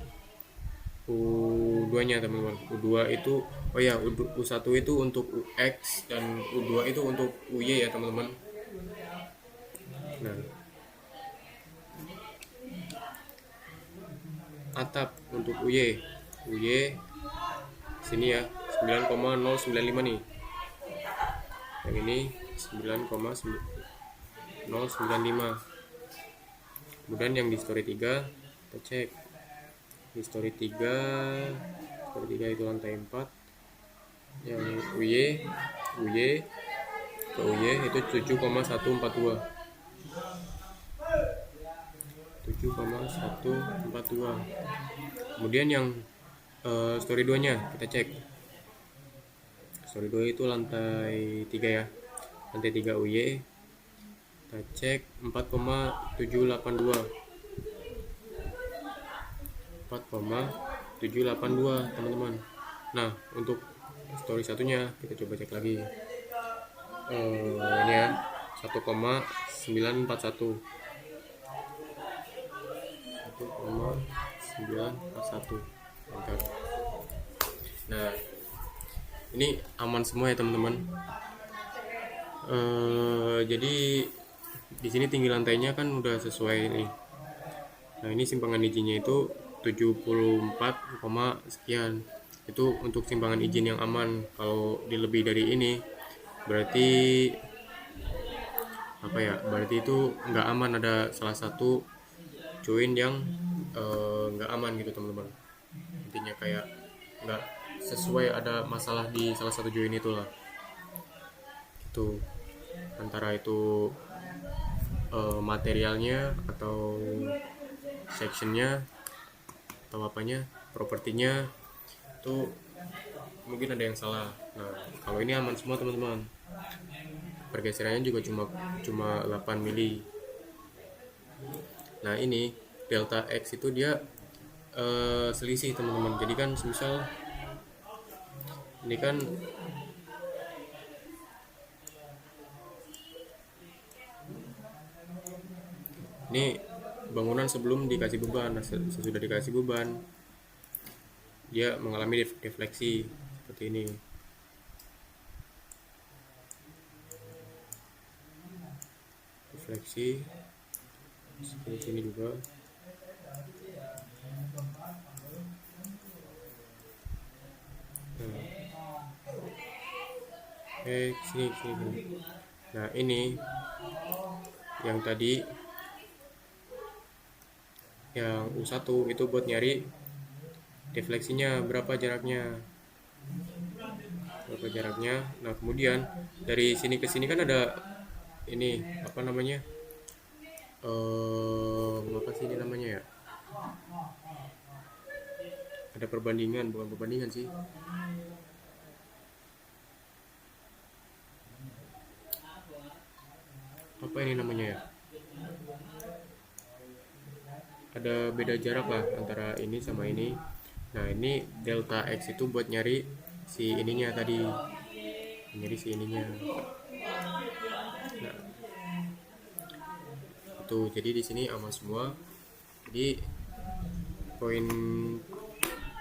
A: U2 nya, teman-teman. U2 itu U1 itu untuk UX dan U2 itu untuk UY ya, teman-teman. Nah, atap untuk UY sini ya 9,095 nih, yang ini 9,095. Kemudian yang di story 3 kita cek di story 3 itu lantai 4, yang UY ke UY itu 7,142. Kemudian yang story 2 nya kita cek. Story 2 itu lantai 3 ya. Lantai 3 UY. Kita cek 4,782. 4,782 teman-teman. Nah, untuk story satunya kita coba cek lagi. Ini ya 1,941. 1,941. Mantap. Nah, ini aman semua ya teman-teman. Jadi di sini tinggi lantainya kan udah sesuai nih. Nah, ini simpangan izinnya itu 74, sekian. Itu untuk simpangan izin yang aman. Kalau lebih dari ini berarti apa ya? Berarti itu nggak aman, ada salah satu join yang nggak aman gitu teman-teman. Intinya kayak nggak sesuai, ada masalah di salah satu join itulah. Itu antara itu materialnya atau sectionnya atau apanya, propertinya itu mungkin ada yang salah. Nah, kalau ini aman semua teman-teman. Pergeserannya juga cuma 8 mili. Nah, ini delta X itu dia selisih teman-teman. Jadi kan misal ini kan ini bangunan sebelum dikasih beban. Nah, sesudah dikasih beban dia mengalami defleksi seperti ini. Defleksi seperti sini juga. Sini. Nah, ini yang tadi yang U1 itu buat nyari defleksinya berapa jaraknya. Nah, kemudian dari sini ke sini kan ada ini apa namanya, apa sih ini namanya ya, ada perbandingan, bukan perbandingan sih, apa ini namanya ya, ada beda jarak lah antara ini sama ini. Nah, ini delta X itu buat nyari si ininya tadi, nyari si ininya. Nah, itu jadi di sini aman semua. Jadi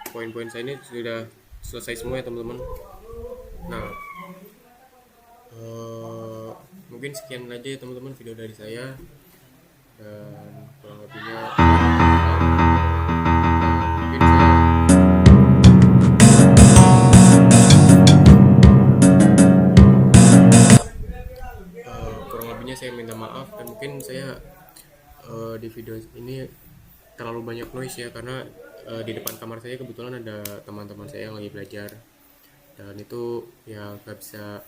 A: poin-poin saya ini sudah selesai semua ya teman-teman. Nah, mungkin sekian aja ya teman-teman video dari saya, dan kurang lebihnya mungkin saya minta maaf, dan mungkin saya di video ini terlalu banyak noise ya, karena di depan kamar saya kebetulan ada teman-teman saya yang lagi belajar, dan itu ya gak bisa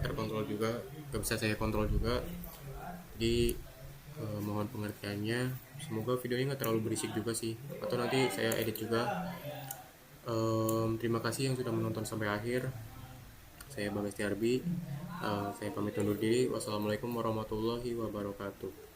A: terkontrol juga, gak bisa saya kontrol juga. Jadi mohon pengertiannya. Semoga videonya gak terlalu berisik juga sih, atau nanti saya edit juga. Terima kasih yang sudah menonton sampai akhir. Saya Bagas Tiarbi, saya pamit undur diri. Wassalamualaikum warahmatullahi wabarakatuh.